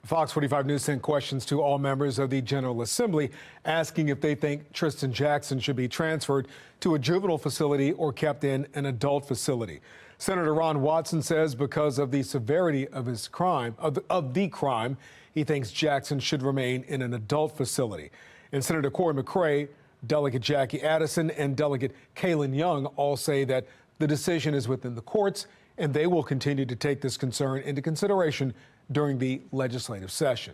Fox 45 News sent questions to all members of the General Assembly asking if they think Tristan Jackson should be transferred to a juvenile facility or kept in an adult facility. Senator Ron Watson says because of the severity of his crime, of the crime, he thinks Jackson should remain in an adult facility. And Senator Corey McCray, Delegate Jackie Addison, and Delegate Kaylin Young all say that the decision is within the courts and they will continue to take this concern into consideration during the legislative session.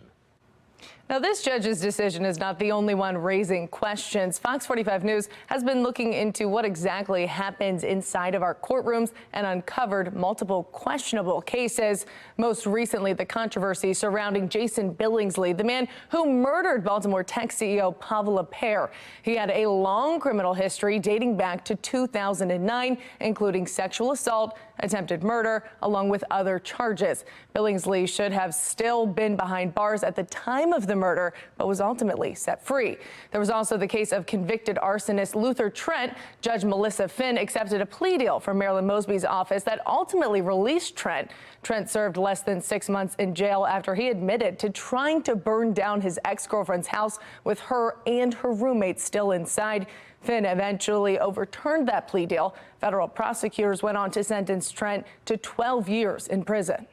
Now, this judge's decision is not the only one raising questions. Fox 45 News has been looking into what exactly happens inside of our courtrooms and uncovered multiple questionable cases. Most recently, the controversy surrounding Jason Billingsley, the man who murdered Baltimore tech CEO Pavel Lapierre. He had a long criminal history dating back to 2009, including sexual assault, attempted murder, along with other charges. Billingsley should have still been behind bars at the time of the murder, but was ultimately set free. There was also the case of convicted arsonist Luther Trent. Judge Melissa Finn accepted a plea deal from Marilyn Mosby's office that ultimately released Trent. Trent served less than 6 months in jail after he admitted to trying to burn down his ex-girlfriend's house with her and her roommate still inside. Finn eventually overturned that plea deal. Federal prosecutors went on to sentence Trent to 12 years in prison.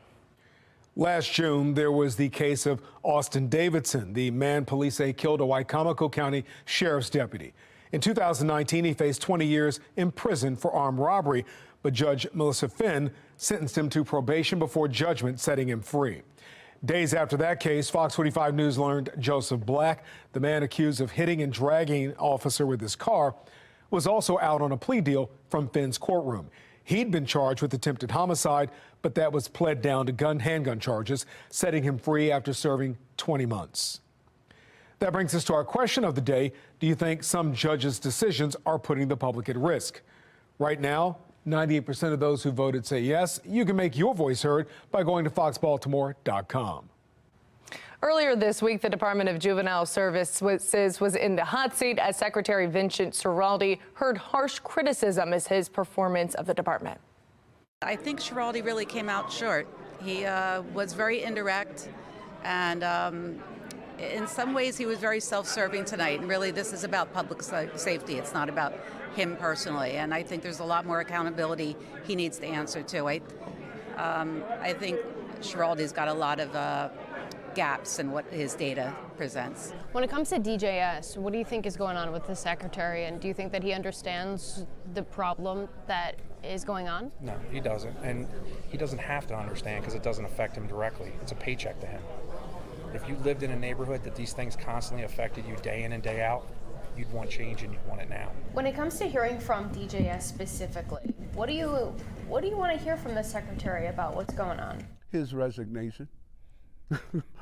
Last June, there was the case of Austin Davidson, the man police say killed a Wicomico County sheriff's deputy. In 2019, he faced 20 years in prison for armed robbery, but Judge Melissa Finn sentenced him to probation before judgment, setting him free. Days after that case, Fox 45 News learned Joseph Black, the man accused of hitting and dragging an officer with his car, was also out on a plea deal from Finn's courtroom. He'd been charged with attempted homicide, but that was pled down to handgun charges, setting him free after serving 20 months. That brings us to our question of the day. Do you think some judges' decisions are putting the public at risk? Right now, 98% of those who voted say yes. You can make your voice heard by going to foxbaltimore.com. Earlier this week, the Department of Juvenile Services was in the hot seat as Secretary Vincent Schiraldi heard harsh criticism as his performance of the department. I think Schiraldi really came out short. He was very indirect, and in some ways he was very self-serving tonight. And really, this is about public safety. It's not about him personally. And I think there's a lot more accountability he needs to answer to. I think Schiraldi's got a lot of gaps in what his data presents. When it comes to DJS, what do you think is going on with the secretary, and do you think that he understands the problem that is going on? No, he doesn't, and he doesn't have to understand because it doesn't affect him directly. It's a paycheck to him. If you lived in a neighborhood that these things constantly affected you day in and day out, you'd want change and you'd want it now. When it comes to hearing from DJS specifically, what do you want to hear from the secretary about what's going on? His resignation.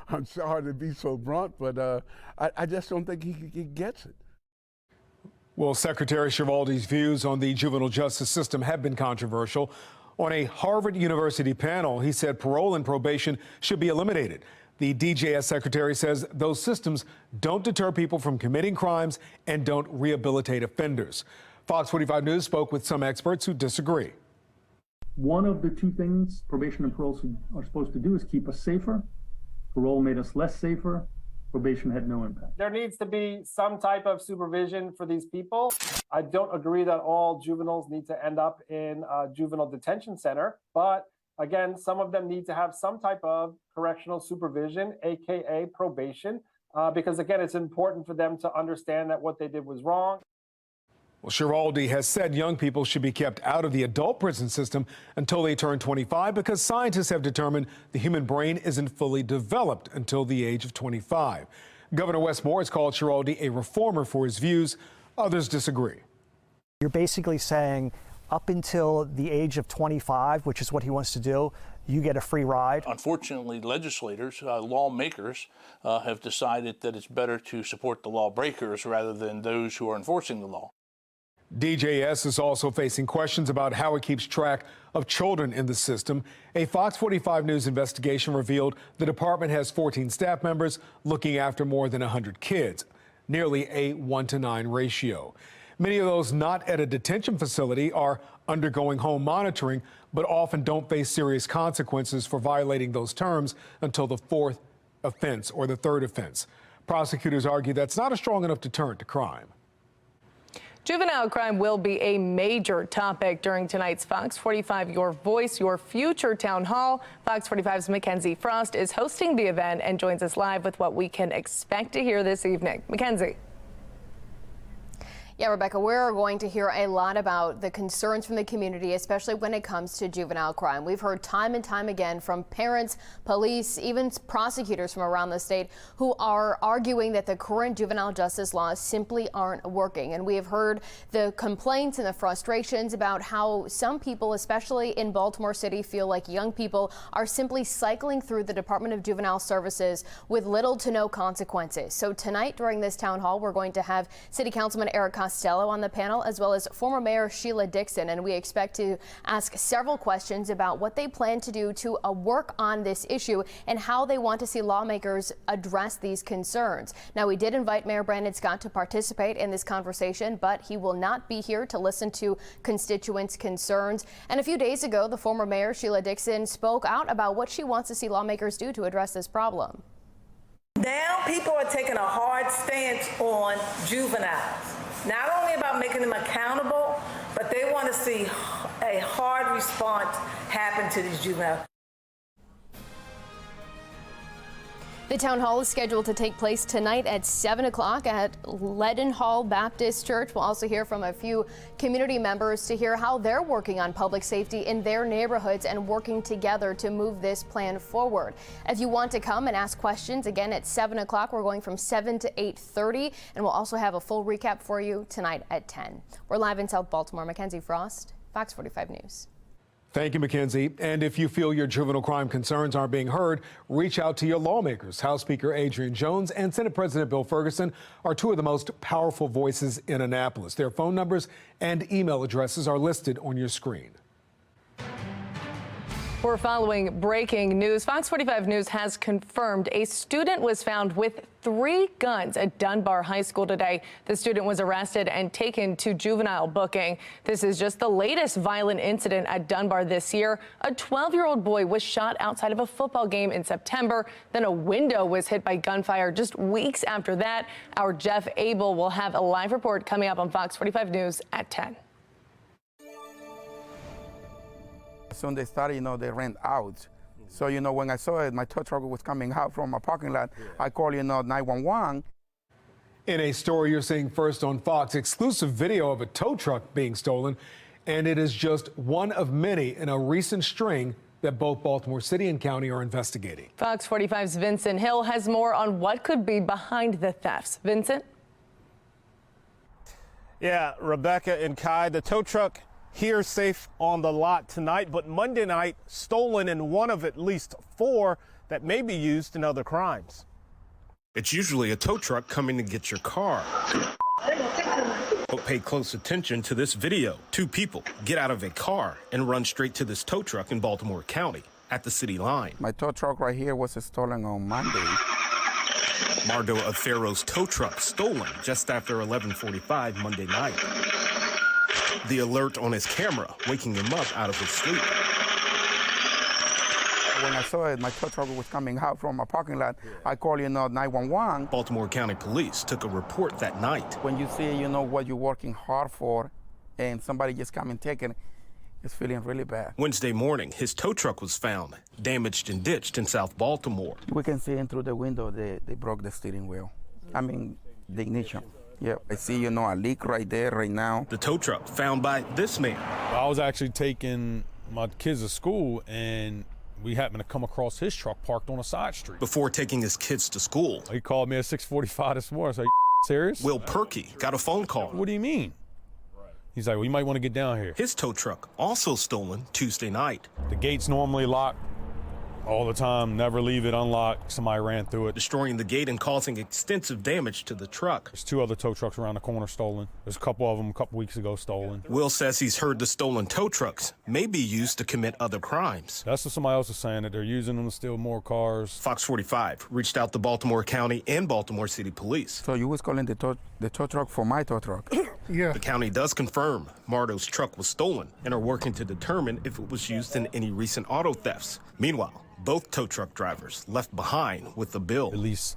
I'm sorry to be so blunt, but I just don't think he gets it. Well, Secretary Schiraldi's views on the juvenile justice system have been controversial. On a Harvard University panel, he said parole and probation should be eliminated. The DJS secretary says those systems don't deter people from committing crimes and don't rehabilitate offenders. Fox 45 News spoke with some experts who disagree. One of the two things probation and parole are supposed to do is keep us safer. Parole made us less safer. Probation had no impact. There needs to be some type of supervision for these people. I don't agree that all juveniles need to end up in a juvenile detention center, but again, some of them need to have some type of correctional supervision, aka probation, because again, it's important for them to understand that what they did was wrong. Well, Schiraldi has said young people should be kept out of the adult prison system until they turn 25 because scientists have determined the human brain isn't fully developed until the age of 25. Governor Wes Moore has called Schiraldi a reformer for his views. Others disagree. You're basically saying up until the age of 25, which is what he wants to do, you get a free ride. Unfortunately, legislators, lawmakers, have decided that it's better to support the lawbreakers rather than those who are enforcing the law. DJS is also facing questions about how it keeps track of children in the system. A Fox 45 News investigation revealed the department has 14 staff members looking after more than 100 kids, nearly a 1-to-9 ratio. Many of those not at a detention facility are undergoing home monitoring, but often don't face serious consequences for violating those terms until the fourth offense or the third offense. Prosecutors argue that's not a strong enough deterrent to crime. Juvenile crime will be a major topic during tonight's Fox 45 Your Voice, Your Future Town Hall. Fox 45's Mackenzie Frost is hosting the event and joins us live with what we can expect to hear this evening. Mackenzie. Yeah, Rebecca, we're going to hear a lot about the concerns from the community, especially when it comes to juvenile crime. We've heard time and time again from parents, police, even prosecutors from around the state who are arguing that the current juvenile justice laws simply aren't working. And we have heard the complaints and the frustrations about how some people, especially in Baltimore City, feel like young people are simply cycling through the Department of Juvenile Services with little to no consequences. So tonight during this town hall, we're going to have City Councilman Eric Costello on the panel, as well as former Mayor Sheila Dixon, and we expect to ask several questions about what they plan to do to work on this issue and how they want to see lawmakers address these concerns. Now, we did invite Mayor Brandon Scott to participate in this conversation, but he will not be here to listen to constituents' concerns. And a few days ago, the former Mayor Sheila Dixon spoke out about what she wants to see lawmakers do to address this problem. Now people are taking a hard stance on juveniles. Not only about making them accountable, but they want to see a hard response happen to these juveniles. The town hall is scheduled to take place tonight at 7 o'clock at Leadenhall Baptist Church. We'll also hear from a few community members to hear how they're working on public safety in their neighborhoods and working together to move this plan forward. If you want to come and ask questions, again at 7 o'clock, we're going from 7 to 8:30, and we'll also have a full recap for you tonight at 10. We're live in South Baltimore. Mackenzie Frost, Fox 45 News. Thank you, Mackenzie. And if you feel your juvenile crime concerns aren't being heard, reach out to your lawmakers. House Speaker Adrian Jones and Senate President Bill Ferguson are two of the most powerful voices in Annapolis. Their phone numbers and email addresses are listed on your screen. We're following breaking news. Fox 45 News has confirmed a student was found with 3 guns at Dunbar High School today. The student was arrested and taken to juvenile booking. This is just the latest violent incident at Dunbar this year. A 12-year-old boy was shot outside of a football game in September. Then a window was hit by gunfire just weeks after that. Our Jeff Abel will have a live report coming up on Fox 45 News at 10. Soon they started, they ran out. So, when I saw it, my tow truck was coming out from a parking lot. I called, 911. In a story you're seeing first on Fox, exclusive video of a tow truck being stolen, and it is just one of many in a recent string that both Baltimore City and County are investigating. Fox 45's Vincent Hill has more on what could be behind the thefts. Vincent? Yeah, Rebecca and Kai, the tow truck here safe on the lot tonight, but Monday night stolen in one of at least 4 that may be used in other crimes. It's usually a tow truck coming to get your car. But pay close attention to this video. 2 people get out of a car and run straight to this tow truck in Baltimore County at the city line. My tow truck right here was stolen on Monday. Mardo Afero's tow truck stolen just after 11:45 Monday night. The alert on his camera waking him up out of his sleep. When I saw it, my tow truck was coming out from a parking lot. I called, 911. Baltimore County Police took a report that night. When you see, what you're working hard for, and somebody just come and take it, it's feeling really bad. Wednesday morning, his tow truck was found, damaged and ditched in South Baltimore. We can see in through the window, they broke the steering wheel. The ignition. Yeah, I see, a leak right there, right now. The tow truck found by this man. I was actually taking my kids to school, and we happened to come across his truck parked on a side street. Before taking his kids to school. He called me at 6:45 this morning. I said, serious? Will Perkey got a phone call. What do you mean? He's like, well, you might want to get down here. His tow truck also stolen Tuesday night. The gate's normally locked all the time, never leave it unlocked. Somebody ran through it. Destroying the gate and causing extensive damage to the truck. There's 2 other tow trucks around the corner stolen. There's a couple of them a couple weeks ago stolen. Will says he's heard the stolen tow trucks may be used to commit other crimes. That's what somebody else is saying, that they're using them to steal more cars. Fox 45 reached out to Baltimore County and Baltimore City Police. So you was calling the tow truck for my tow truck? Yeah. The county does confirm Mardo's truck was stolen and are working to determine if it was used in any recent auto thefts. Meanwhile, both tow truck drivers left behind with the bill. At least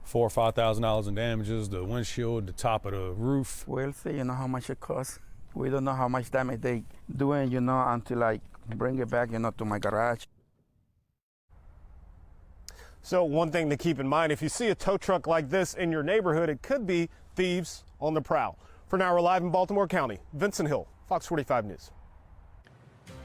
$4,000 or $5,000 in damages, the windshield, the top of the roof. We'll see, how much it costs. We don't know how much damage they doing, until I bring it back, to my garage. So one thing to keep in mind, if you see a tow truck like this in your neighborhood, it could be thieves on the prowl. For now, we're live in Baltimore County. Vincent Hill, Fox 45 News.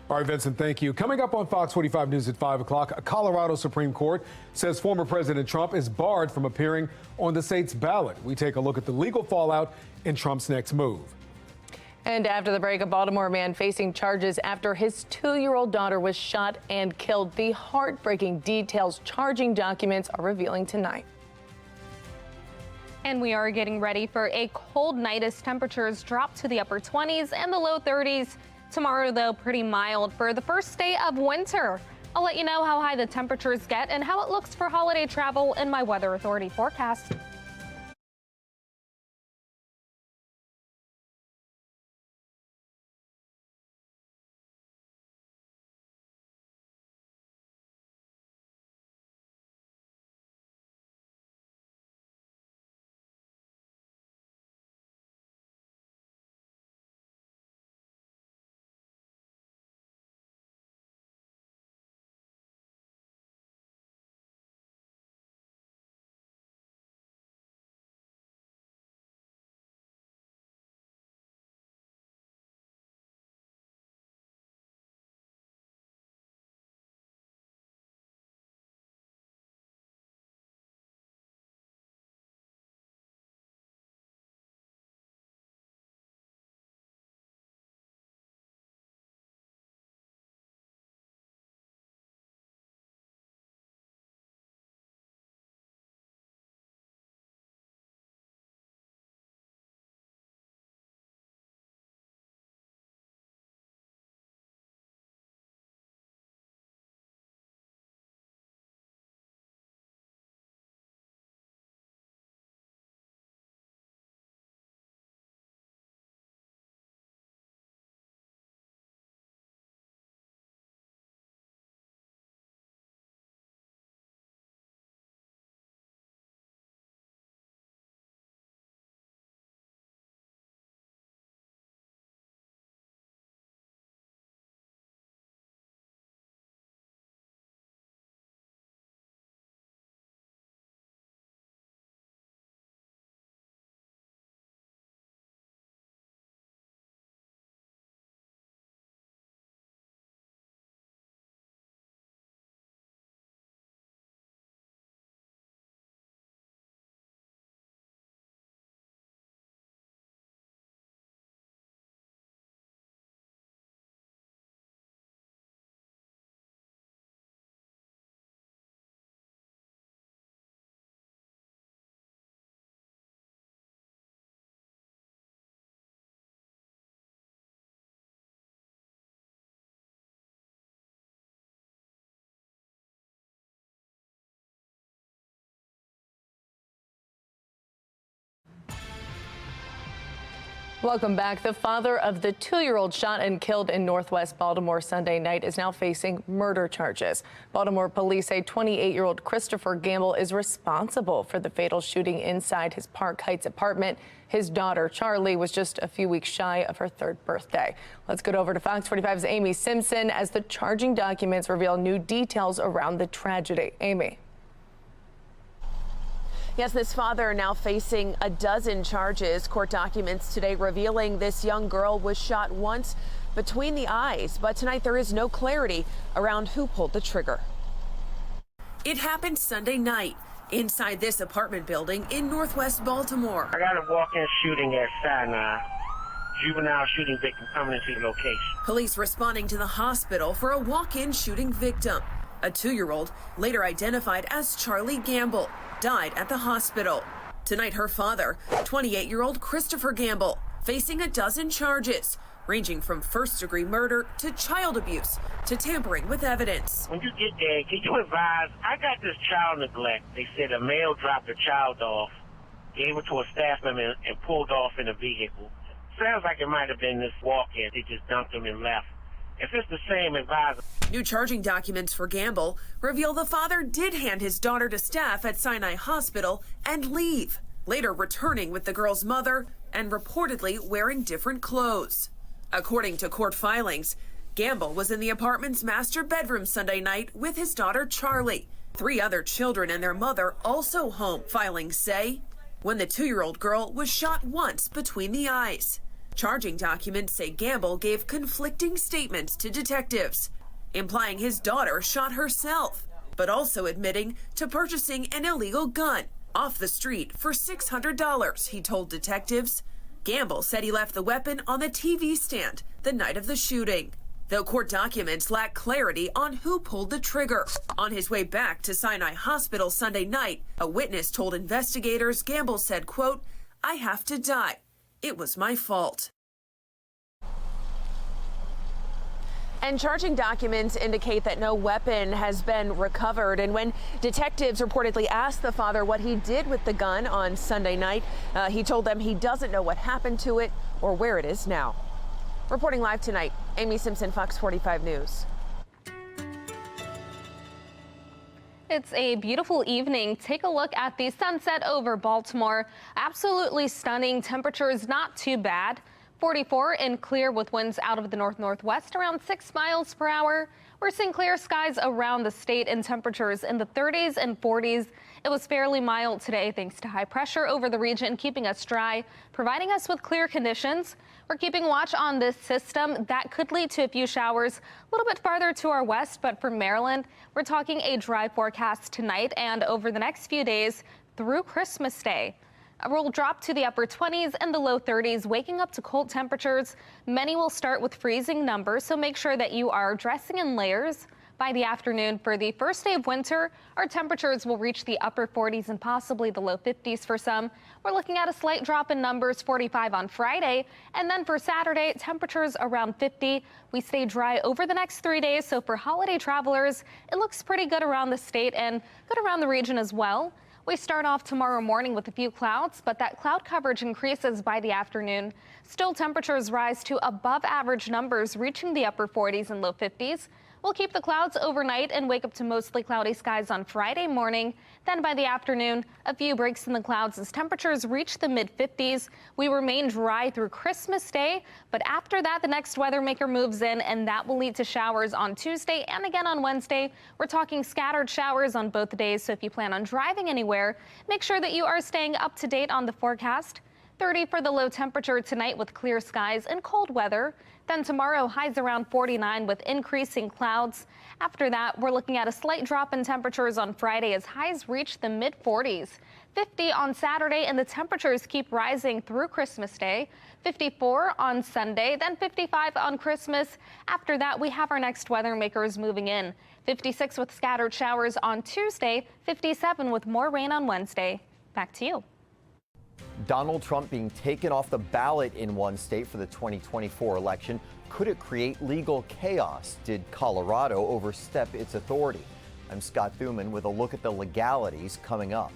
All right, Vincent, thank you. Coming up on Fox 45 News at 5 o'clock, a Colorado Supreme Court says former President Trump is barred from appearing on the state's ballot. We take a look at the legal fallout in Trump's next move. And after the break, a Baltimore man facing charges after his 2-year-old daughter was shot and killed. The heartbreaking details charging documents are revealing tonight. And we are getting ready for a cold night as temperatures drop to the upper 20s and the low 30s. Tomorrow, though, pretty mild for the first day of winter. I'll let you know how high the temperatures get and how it looks for holiday travel in my Weather Authority forecast. Welcome back. The father of the 2-year-old shot and killed in Northwest Baltimore Sunday night is now facing murder charges. Baltimore police say 28-year-old Christopher Gamble is responsible for the fatal shooting inside his Park Heights apartment. His daughter, Charlie, was just a few weeks shy of her 3rd birthday. Let's get over to Fox 45's Amy Simpson as the charging documents reveal new details around the tragedy. Amy. Yes, this father now facing a dozen charges. Court documents today revealing this young girl was shot once between the eyes, but tonight there is no clarity around who pulled the trigger. It happened Sunday night inside this apartment building in Northwest Baltimore. I got a walk-in shooting at Sinai. Juvenile shooting victim coming into the location. Police responding to the hospital for a walk-in shooting victim. A 2-year-old, later identified as Charlie Gamble, died at the hospital. Tonight, her father, 28-year-old Christopher Gamble, facing a dozen charges, ranging from first-degree murder to child abuse to tampering with evidence. When you get there, can you advise, I got this child neglect. They said a male dropped a child off, gave it to a staff member and pulled off in a vehicle. Sounds like it might have been this walk-in. They just dumped him and left. If it's the same, advise. New charging documents for Gamble reveal the father did hand his daughter to staff at Sinai Hospital and leave, later returning with the girl's mother and reportedly wearing different clothes. According to court filings, Gamble was in the apartment's master bedroom Sunday night with his daughter Charlie. 3 other children and their mother also home. Filings say when the 2-year-old girl was shot once between the eyes. Charging documents say Gamble gave conflicting statements to detectives, implying his daughter shot herself, but also admitting to purchasing an illegal gun off the street for $600, he told detectives. Gamble said he left the weapon on the TV stand the night of the shooting, though court documents lack clarity on who pulled the trigger. On his way back to Sinai Hospital Sunday night, a witness told investigators Gamble said, quote, "I have to die. It was my fault." And charging documents indicate that no weapon has been recovered. And when detectives reportedly asked the father what he did with the gun on Sunday night, he told them he doesn't know what happened to it or where it is now. Reporting live tonight, Amy Simpson, Fox 45 News. It's a beautiful evening. Take a look at the sunset over Baltimore. Absolutely stunning. Temperatures not too bad. 44 and clear with winds out of the north-northwest around 6 miles per hour. We're seeing clear skies around the state and temperatures in the 30s and 40s. It was fairly mild today thanks to high pressure over the region, keeping us dry, providing us with clear conditions. We're keeping watch on this system that could lead to a few showers a little bit farther to our west, but for Maryland, we're talking a dry forecast tonight and over the next few days through Christmas Day. We'll drop to the upper 20s and the low 30s, waking up to cold temperatures. Many will start with freezing numbers, so make sure that you are dressing in layers. By the afternoon, for the first day of winter, our temperatures will reach the upper 40s and possibly the low 50s for some. We're looking at a slight drop in numbers, 45 on Friday. And then for Saturday, temperatures around 50. We stay dry over the next 3 days, so for holiday travelers, it looks pretty good around the state and good around the region as well. We start off tomorrow morning with a few clouds, but that cloud coverage increases by the afternoon. Still, temperatures rise to above average numbers, reaching the upper 40s and low 50s. We'll keep the clouds overnight and wake up to mostly cloudy skies on Friday morning. Then by the afternoon, a few breaks in the clouds as temperatures reach the mid-50s. We remain dry through Christmas Day, but after that, the next weather maker moves in, and that will lead to showers on Tuesday and again on Wednesday. We're talking scattered showers on both days, so if you plan on driving anywhere, make sure that you are staying up to date on the forecast. 30 for the low temperature tonight with clear skies and cold weather. Then tomorrow, highs around 49 with increasing clouds. After that, we're looking at a slight drop in temperatures on Friday as highs reach the mid-40s. 50 on Saturday, and the temperatures keep rising through Christmas Day. 54 on Sunday, then 55 on Christmas. After that, we have our next weather makers moving in. 56 with scattered showers on Tuesday, 57 with more rain on Wednesday. Back to you. Donald Trump being taken off the ballot in one state for the 2024 election. Could it create legal chaos? Did Colorado overstep its authority? I'm Scott Thuman with a look at the legalities coming up.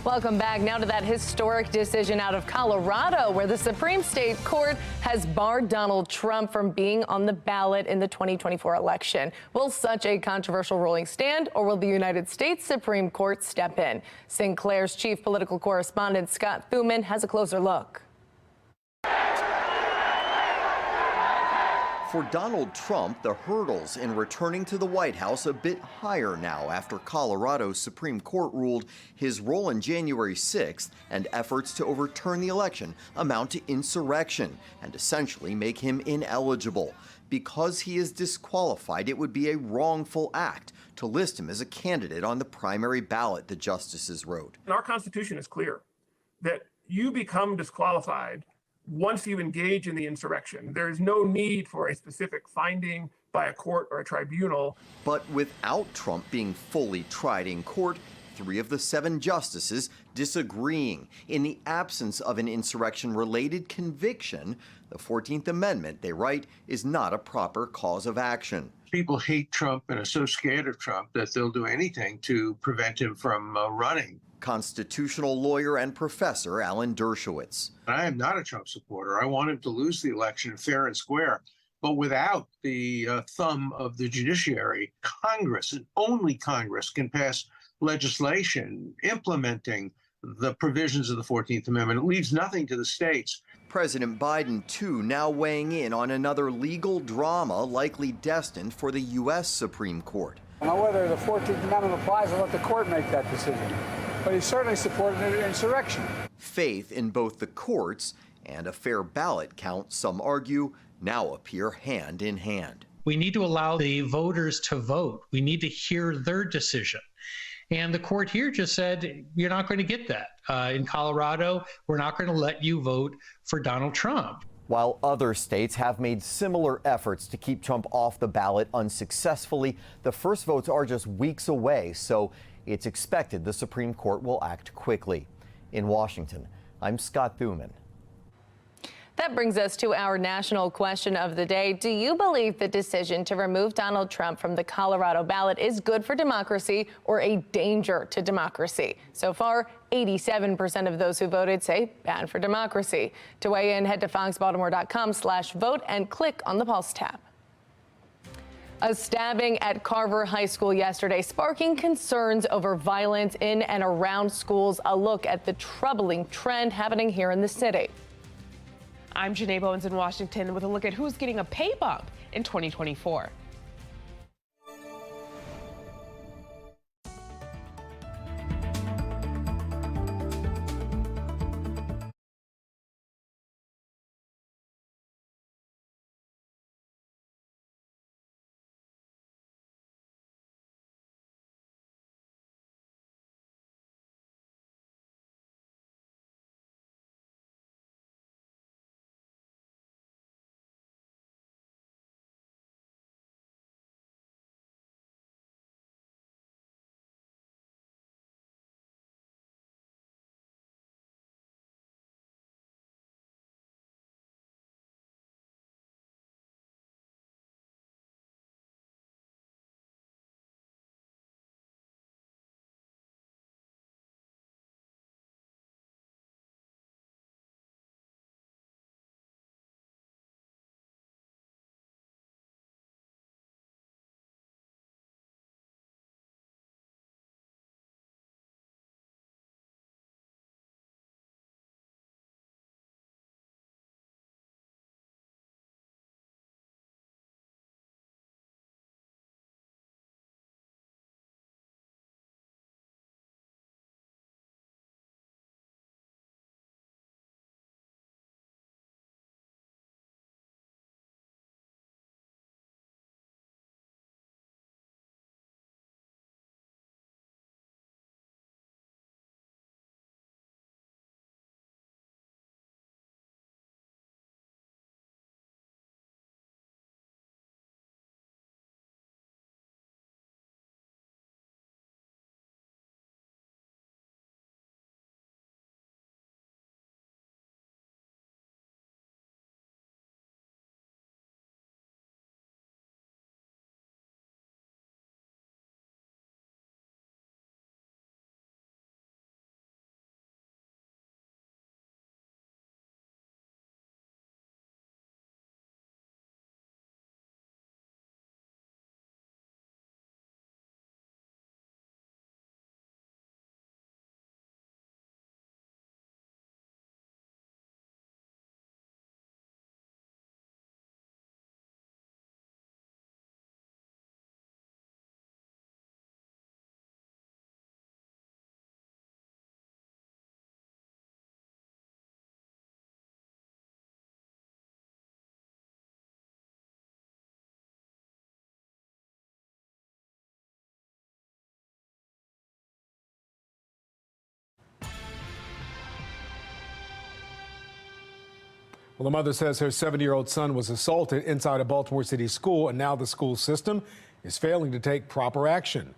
Welcome back. Now to that historic decision out of Colorado, where the Supreme State Court has barred Donald Trump from being on the ballot in the 2024 election. Will such a controversial ruling stand, or will the United States Supreme Court step in? Sinclair's chief political correspondent Scott Thuman has a closer look. For Donald Trump, the hurdles in returning to the White House a bit higher now after Colorado's Supreme Court ruled his role in January 6th and efforts to overturn the election amount to insurrection and essentially make him ineligible. Because he is disqualified, it would be a wrongful act to list him as a candidate on the primary ballot, the justices wrote. Our Constitution is clear that you become disqualified once you engage in the insurrection. There is no need for a specific finding by a court or a tribunal. But without Trump being fully tried in court, 3 of the 7 justices disagreeing. In the absence of an insurrection-related conviction, the 14th Amendment, they write, is not a proper cause of action. People hate Trump and are so scared of Trump that they'll do anything to prevent him from running. Constitutional lawyer and professor Alan Dershowitz. I am not a Trump supporter. I want him to lose the election fair and square. But without the thumb of the judiciary, Congress, and only Congress, can pass legislation implementing the provisions of the 14th Amendment. It leaves nothing to the states. President Biden, too, now weighing in on another legal drama likely destined for the U.S. Supreme Court. Now, whether the 14th Amendment applies, I'll let the court make that decision. But he certainly supported an insurrection. Faith in both the courts and a fair ballot count, some argue, now appear hand in hand. We need to allow the voters to vote. We need to hear their decision. And the court here just said, you're not going to get that. In Colorado, we're not going to let you vote for Donald Trump. While other states have made similar efforts to keep Trump off the ballot unsuccessfully, the first votes are just weeks away, so it's expected the Supreme Court will act quickly. In Washington, I'm Scott Thuman. That brings us to our national question of the day. Do you believe the decision to remove Donald Trump from the Colorado ballot is good for democracy or a danger to democracy? So far, 87% of those who voted say bad for democracy. To weigh in, head to foxbaltimore.com/vote and click on the Pulse tab. A stabbing at Carver High School yesterday, sparking concerns over violence in and around schools. A look at the troubling trend happening here in the city. I'm Janae Bowens in Washington with a look at who's getting a pay bump in 2024. Well, the mother says her 7-year-old son was assaulted inside a Baltimore City school, and now the school system is failing to take proper action.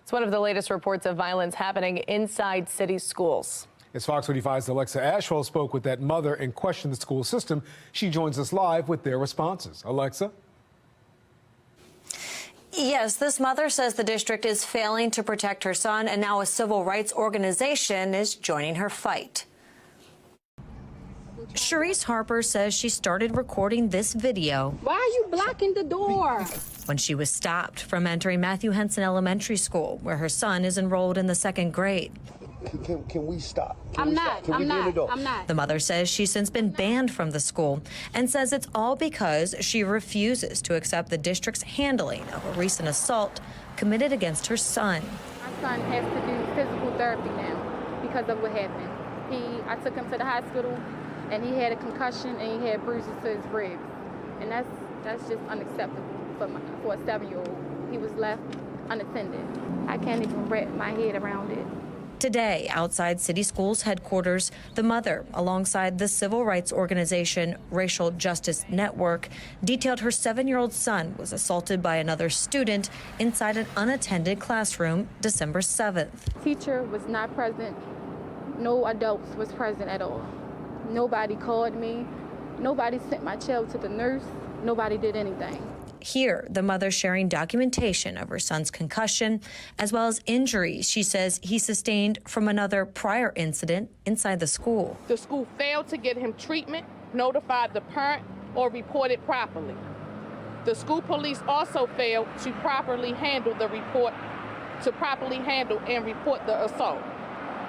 It's one of the latest reports of violence happening inside city schools. As Fox 45's Alexa Ashwell spoke with that mother and questioned the school system, she joins us live with their responses. Alexa? Yes, this mother says the district is failing to protect her son, and now a civil rights organization is joining her fight. Sharice Harper says she started recording this video. Why are you blocking the door? When she was stopped from entering Matthew Henson Elementary School, where her son is enrolled in the 2nd grade. Can we stop? I'm not. The mother says she's since been banned from the school and says it's all because she refuses to accept the district's handling of a recent assault committed against her son. My son has to do physical therapy now because of what happened. I took him to the hospital and he had a concussion and he had bruises to his ribs. And that's just unacceptable for a 7-year-old. He was left unattended. I can't even wrap my head around it. Today, outside City Schools headquarters, the mother, alongside the civil rights organization Racial Justice Network, detailed her 7-year-old son was assaulted by another student inside an unattended classroom December 7th. Teacher was not present. No adults was present at all. Nobody called me. Nobody sent my child to the nurse. Nobody did anything. Here, the mother sharing documentation of her son's concussion, as well as injuries she says he sustained from another prior incident inside the school. The school failed to get him treatment, notified the parent, or reported properly. The school police also failed to properly handle and report the assault.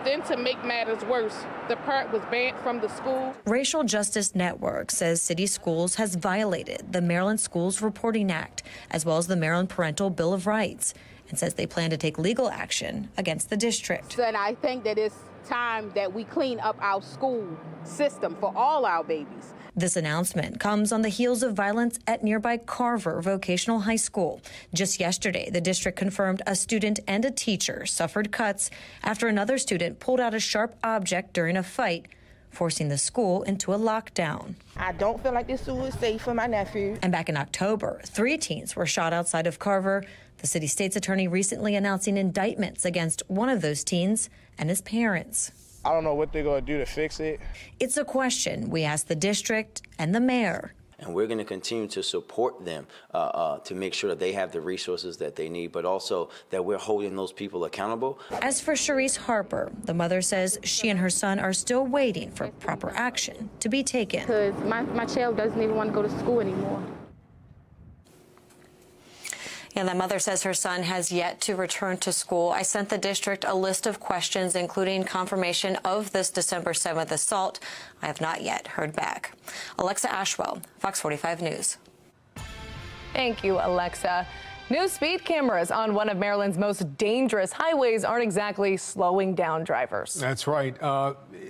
Then, to make matters worse, the parent was banned from the school. Racial Justice Network says City Schools has violated the Maryland Schools Reporting Act, as well as the Maryland Parental Bill of Rights, and says they plan to take legal action against the district. And I think that it's time that we clean up our school system for all our babies. This announcement comes on the heels of violence at nearby Carver Vocational High School. Just yesterday, the district confirmed a student and a teacher suffered cuts after another student pulled out a sharp object during a fight, forcing the school into a lockdown. I don't feel like this school is safe for my nephew. And back in October, 3 teens were shot outside of Carver. The city state's attorney recently announcing indictments against one of those teens and his parents. I don't know what they're going to do to fix it. It's a question we asked the district and the mayor. And we're going to continue to support them to make sure that they have the resources that they need, but also that we're holding those people accountable. As for Sharice Harper, the mother says she and her son are still waiting for proper action to be taken. Because my child doesn't even want to go to school anymore. Yeah, the mother says her son has yet to return to school. I sent the district a list of questions, including confirmation of this December 7th assault. I have not yet heard back. Alexa Ashwell, Fox 45 News. Thank you, Alexa. New speed cameras on one of Maryland's most dangerous highways aren't exactly slowing down drivers. That's right.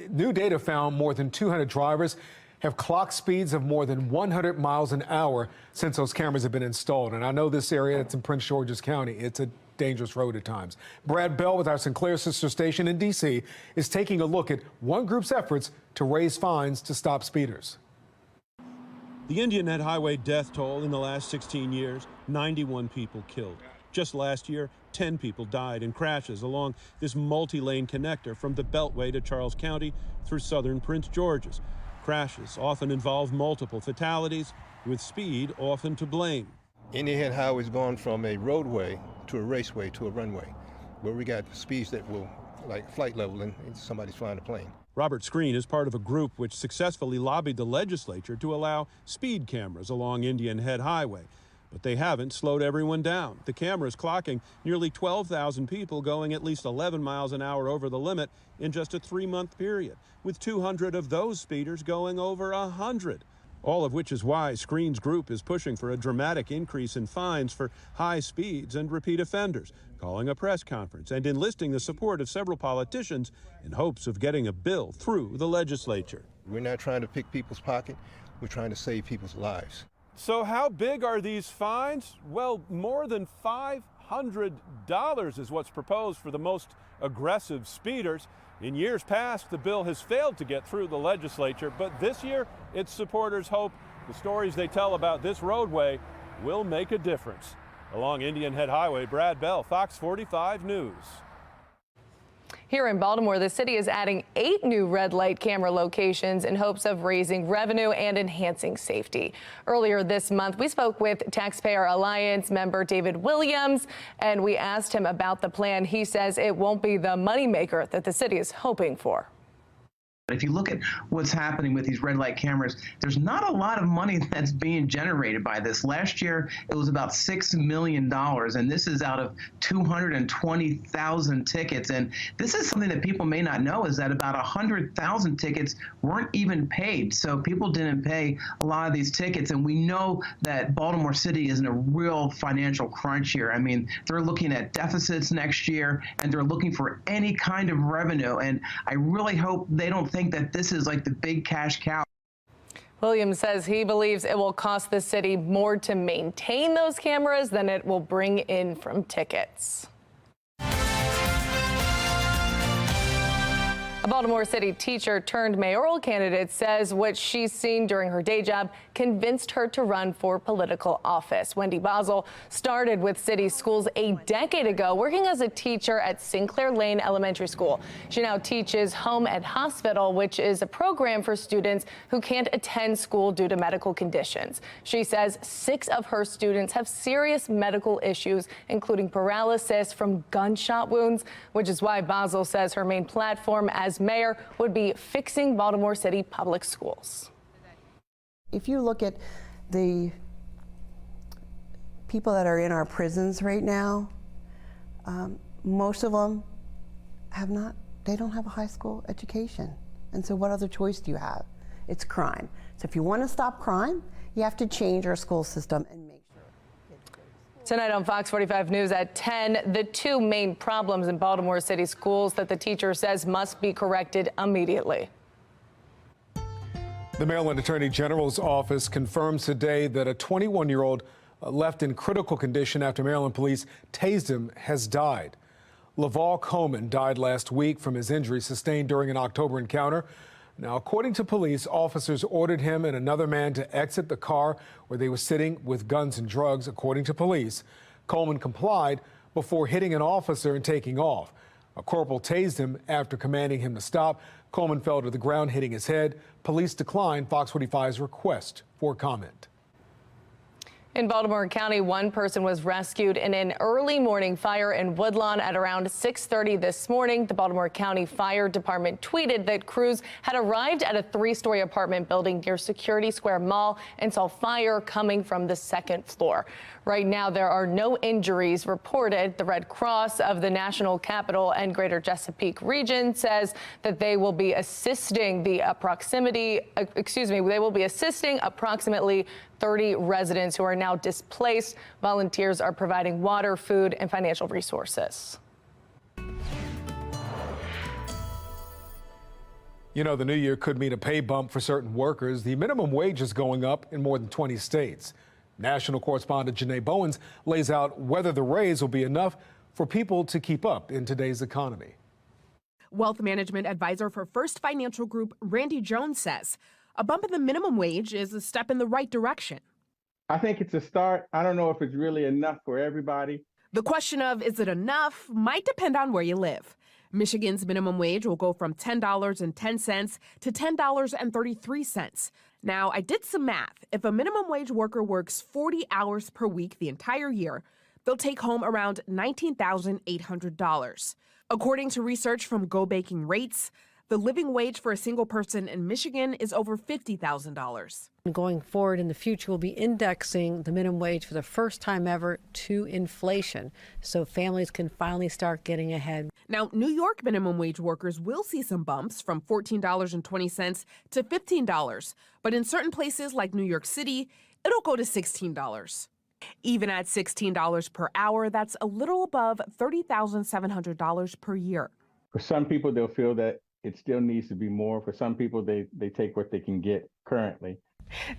New data found more than 200 drivers have clock speeds of more than 100 miles an hour since those cameras have been installed. And I know this area, it's in Prince George's County. It's a dangerous road at times. Brad Bell with our Sinclair sister station in D.C. is taking a look at one group's efforts to raise fines to stop speeders. The Indian Head Highway death toll in the last 16 years, 91 people killed. Just last year, 10 people died in crashes along this multi-lane connector from the Beltway to Charles County through southern Prince George's. Crashes often involve multiple fatalities, with speed often to blame. Indian Head Highway's gone from a roadway to a raceway to a runway, where we got speeds that will, like flight level, and somebody's flying a plane. Robert Screen is part of a group which successfully lobbied the legislature to allow speed cameras along Indian Head Highway. But they haven't slowed everyone down. The cameras clocking nearly 12,000 people going at least 11 miles an hour over the limit in just a 3-month period, with 200 of those speeders going over 100. All of which is why Screen's group is pushing for a dramatic increase in fines for high speeds and repeat offenders, calling a press conference and enlisting the support of several politicians in hopes of getting a bill through the legislature. We're not trying to pick people's pocket, we're trying to save people's lives. So how big are these fines? Well, more than $500. $100 is what's proposed for the most aggressive speeders. In years past, the bill has failed to get through the legislature, but this year, its supporters hope the stories they tell about this roadway will make a difference. Along Indian Head Highway, Brad Bell, Fox 45 News. Here in Baltimore, the city is adding 8 new red light camera locations in hopes of raising revenue and enhancing safety. Earlier this month, we spoke with Taxpayer Alliance member David Williams, and we asked him about the plan. He says it won't be the moneymaker that the city is hoping for. If you look at what's happening with these red light cameras, there's not a lot of money that's being generated by this. Last year, it was about $6 million, and this is out of 220,000 tickets. And this is something that people may not know, is that about 100,000 tickets weren't even paid. So people didn't pay a lot of these tickets. And we know that Baltimore City is in a real financial crunch here. I mean, they're looking at deficits next year, and they're looking for any kind of revenue. And I really hope they don't think that this is like the big cash cow. Williams says he believes it will cost the city more to maintain those cameras than it will bring in from tickets. A Baltimore City teacher turned mayoral candidate says what she's seen during her day job convinced her to run for political office. Wendy Basel started with city schools a decade ago, working as a teacher at Sinclair Lane Elementary School. She now teaches Home at Hospital, which is a program for students who can't attend school due to medical conditions. She says 6 of her students have serious medical issues, including paralysis from gunshot wounds, which is why Basel says her main platform as mayor would be fixing Baltimore City public schools. If you look at the people that are in our prisons right now, most of them they don't have a high school education. And so what other choice do you have? It's crime. So if you want to stop crime, you have to change our school system and make sure. Tonight on Fox 45 News at 10, the 2 main problems in Baltimore City schools that the teacher says must be corrected immediately. The Maryland Attorney General's office confirms today that a 21-year-old left in critical condition after Maryland police tased him has died. Laval Coleman died last week from his injuries sustained during an October encounter. Now, according to police, officers ordered him and another man to exit the car where they were sitting with guns and drugs. According to police, Coleman complied before hitting an officer and taking off. A corporal tased him after commanding him to stop. Coleman fell to the ground, hitting his head. Police declined Fox 45's request for comment. In Baltimore County, 1 person was rescued in an early morning fire in Woodlawn at around 6:30 this morning. The Baltimore County Fire Department tweeted that crews had arrived at a 3-story apartment building near Security Square Mall and saw fire coming from the 2nd floor. Right now, there are no injuries reported. The Red Cross of the National Capital and Greater Chesapeake region says that they will be assisting approximately 30 residents who are now displaced. Volunteers are providing water, food, and financial resources. You know, the new year could mean a pay bump for certain workers. The minimum wage is going up in more than 20 states. National correspondent Janae Bowens lays out whether the raise will be enough for people to keep up in today's economy. Wealth management advisor for First Financial Group, Randy Jones, says a bump in the minimum wage is a step in the right direction. I think it's a start. I don't know if it's really enough for everybody. The question of is it enough might depend on where you live. Michigan's minimum wage will go from $10.10 to $10.33. Now, I did some math. If a minimum wage worker works 40 hours per week the entire year, they'll take home around $19,800. According to research from Go Baking Rates, the living wage for a single person in Michigan is over $50,000. Going forward in the future, we'll be indexing the minimum wage for the first time ever to inflation, so families can finally start getting ahead. Now, New York minimum wage workers will see some bumps from $14.20 to $15, but in certain places like New York City, it'll go to $16. Even at $16 per hour, that's a little above $30,700 per year. For some people, they'll feel that it still needs to be more. For some people, they take what they can get currently.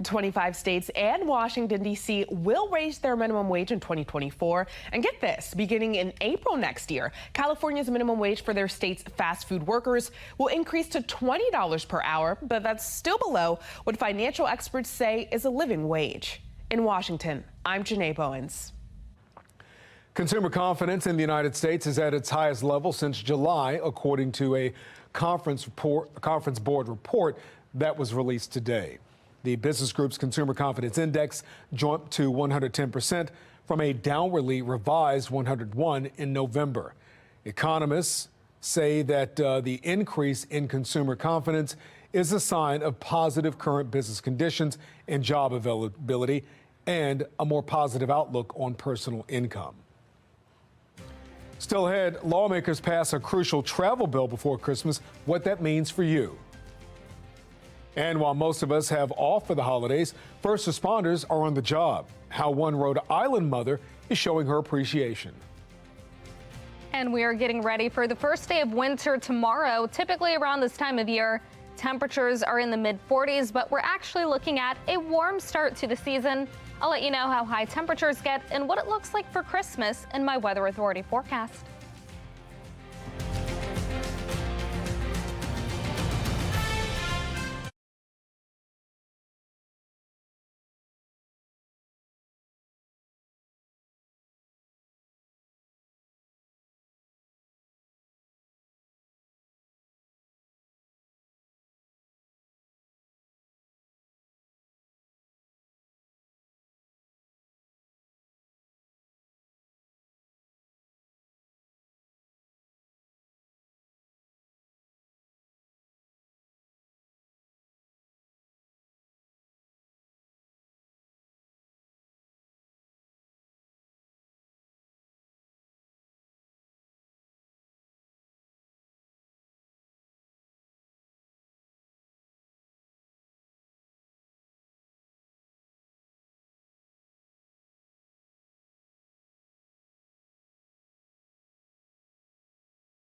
25 states and Washington, D.C. will raise their minimum wage in 2024. And get this, beginning in April next year, California's minimum wage for their state's fast food workers will increase to $20 per hour, but that's still below what financial experts say is a living wage. In Washington, I'm Janae Bowens. Consumer confidence in the United States is at its highest level since July, according to a conference board report that was released today. The Business Group's Consumer Confidence Index jumped to 110% from a downwardly revised 101 in November. Economists say that the increase in consumer confidence is a sign of positive current business conditions and job availability and a more positive outlook on personal income. Still ahead, lawmakers pass a crucial travel bill before Christmas, what that means for you. And while most of us have off for the holidays, first responders are on the job. How one Rhode Island mother is showing her appreciation. And we are getting ready for the first day of winter tomorrow. Typically around this time of year, temperatures are in the mid-40s, but we're actually looking at a warm start to the season. I'll let you know how high temperatures get and what it looks like for Christmas in my Weather Authority forecast.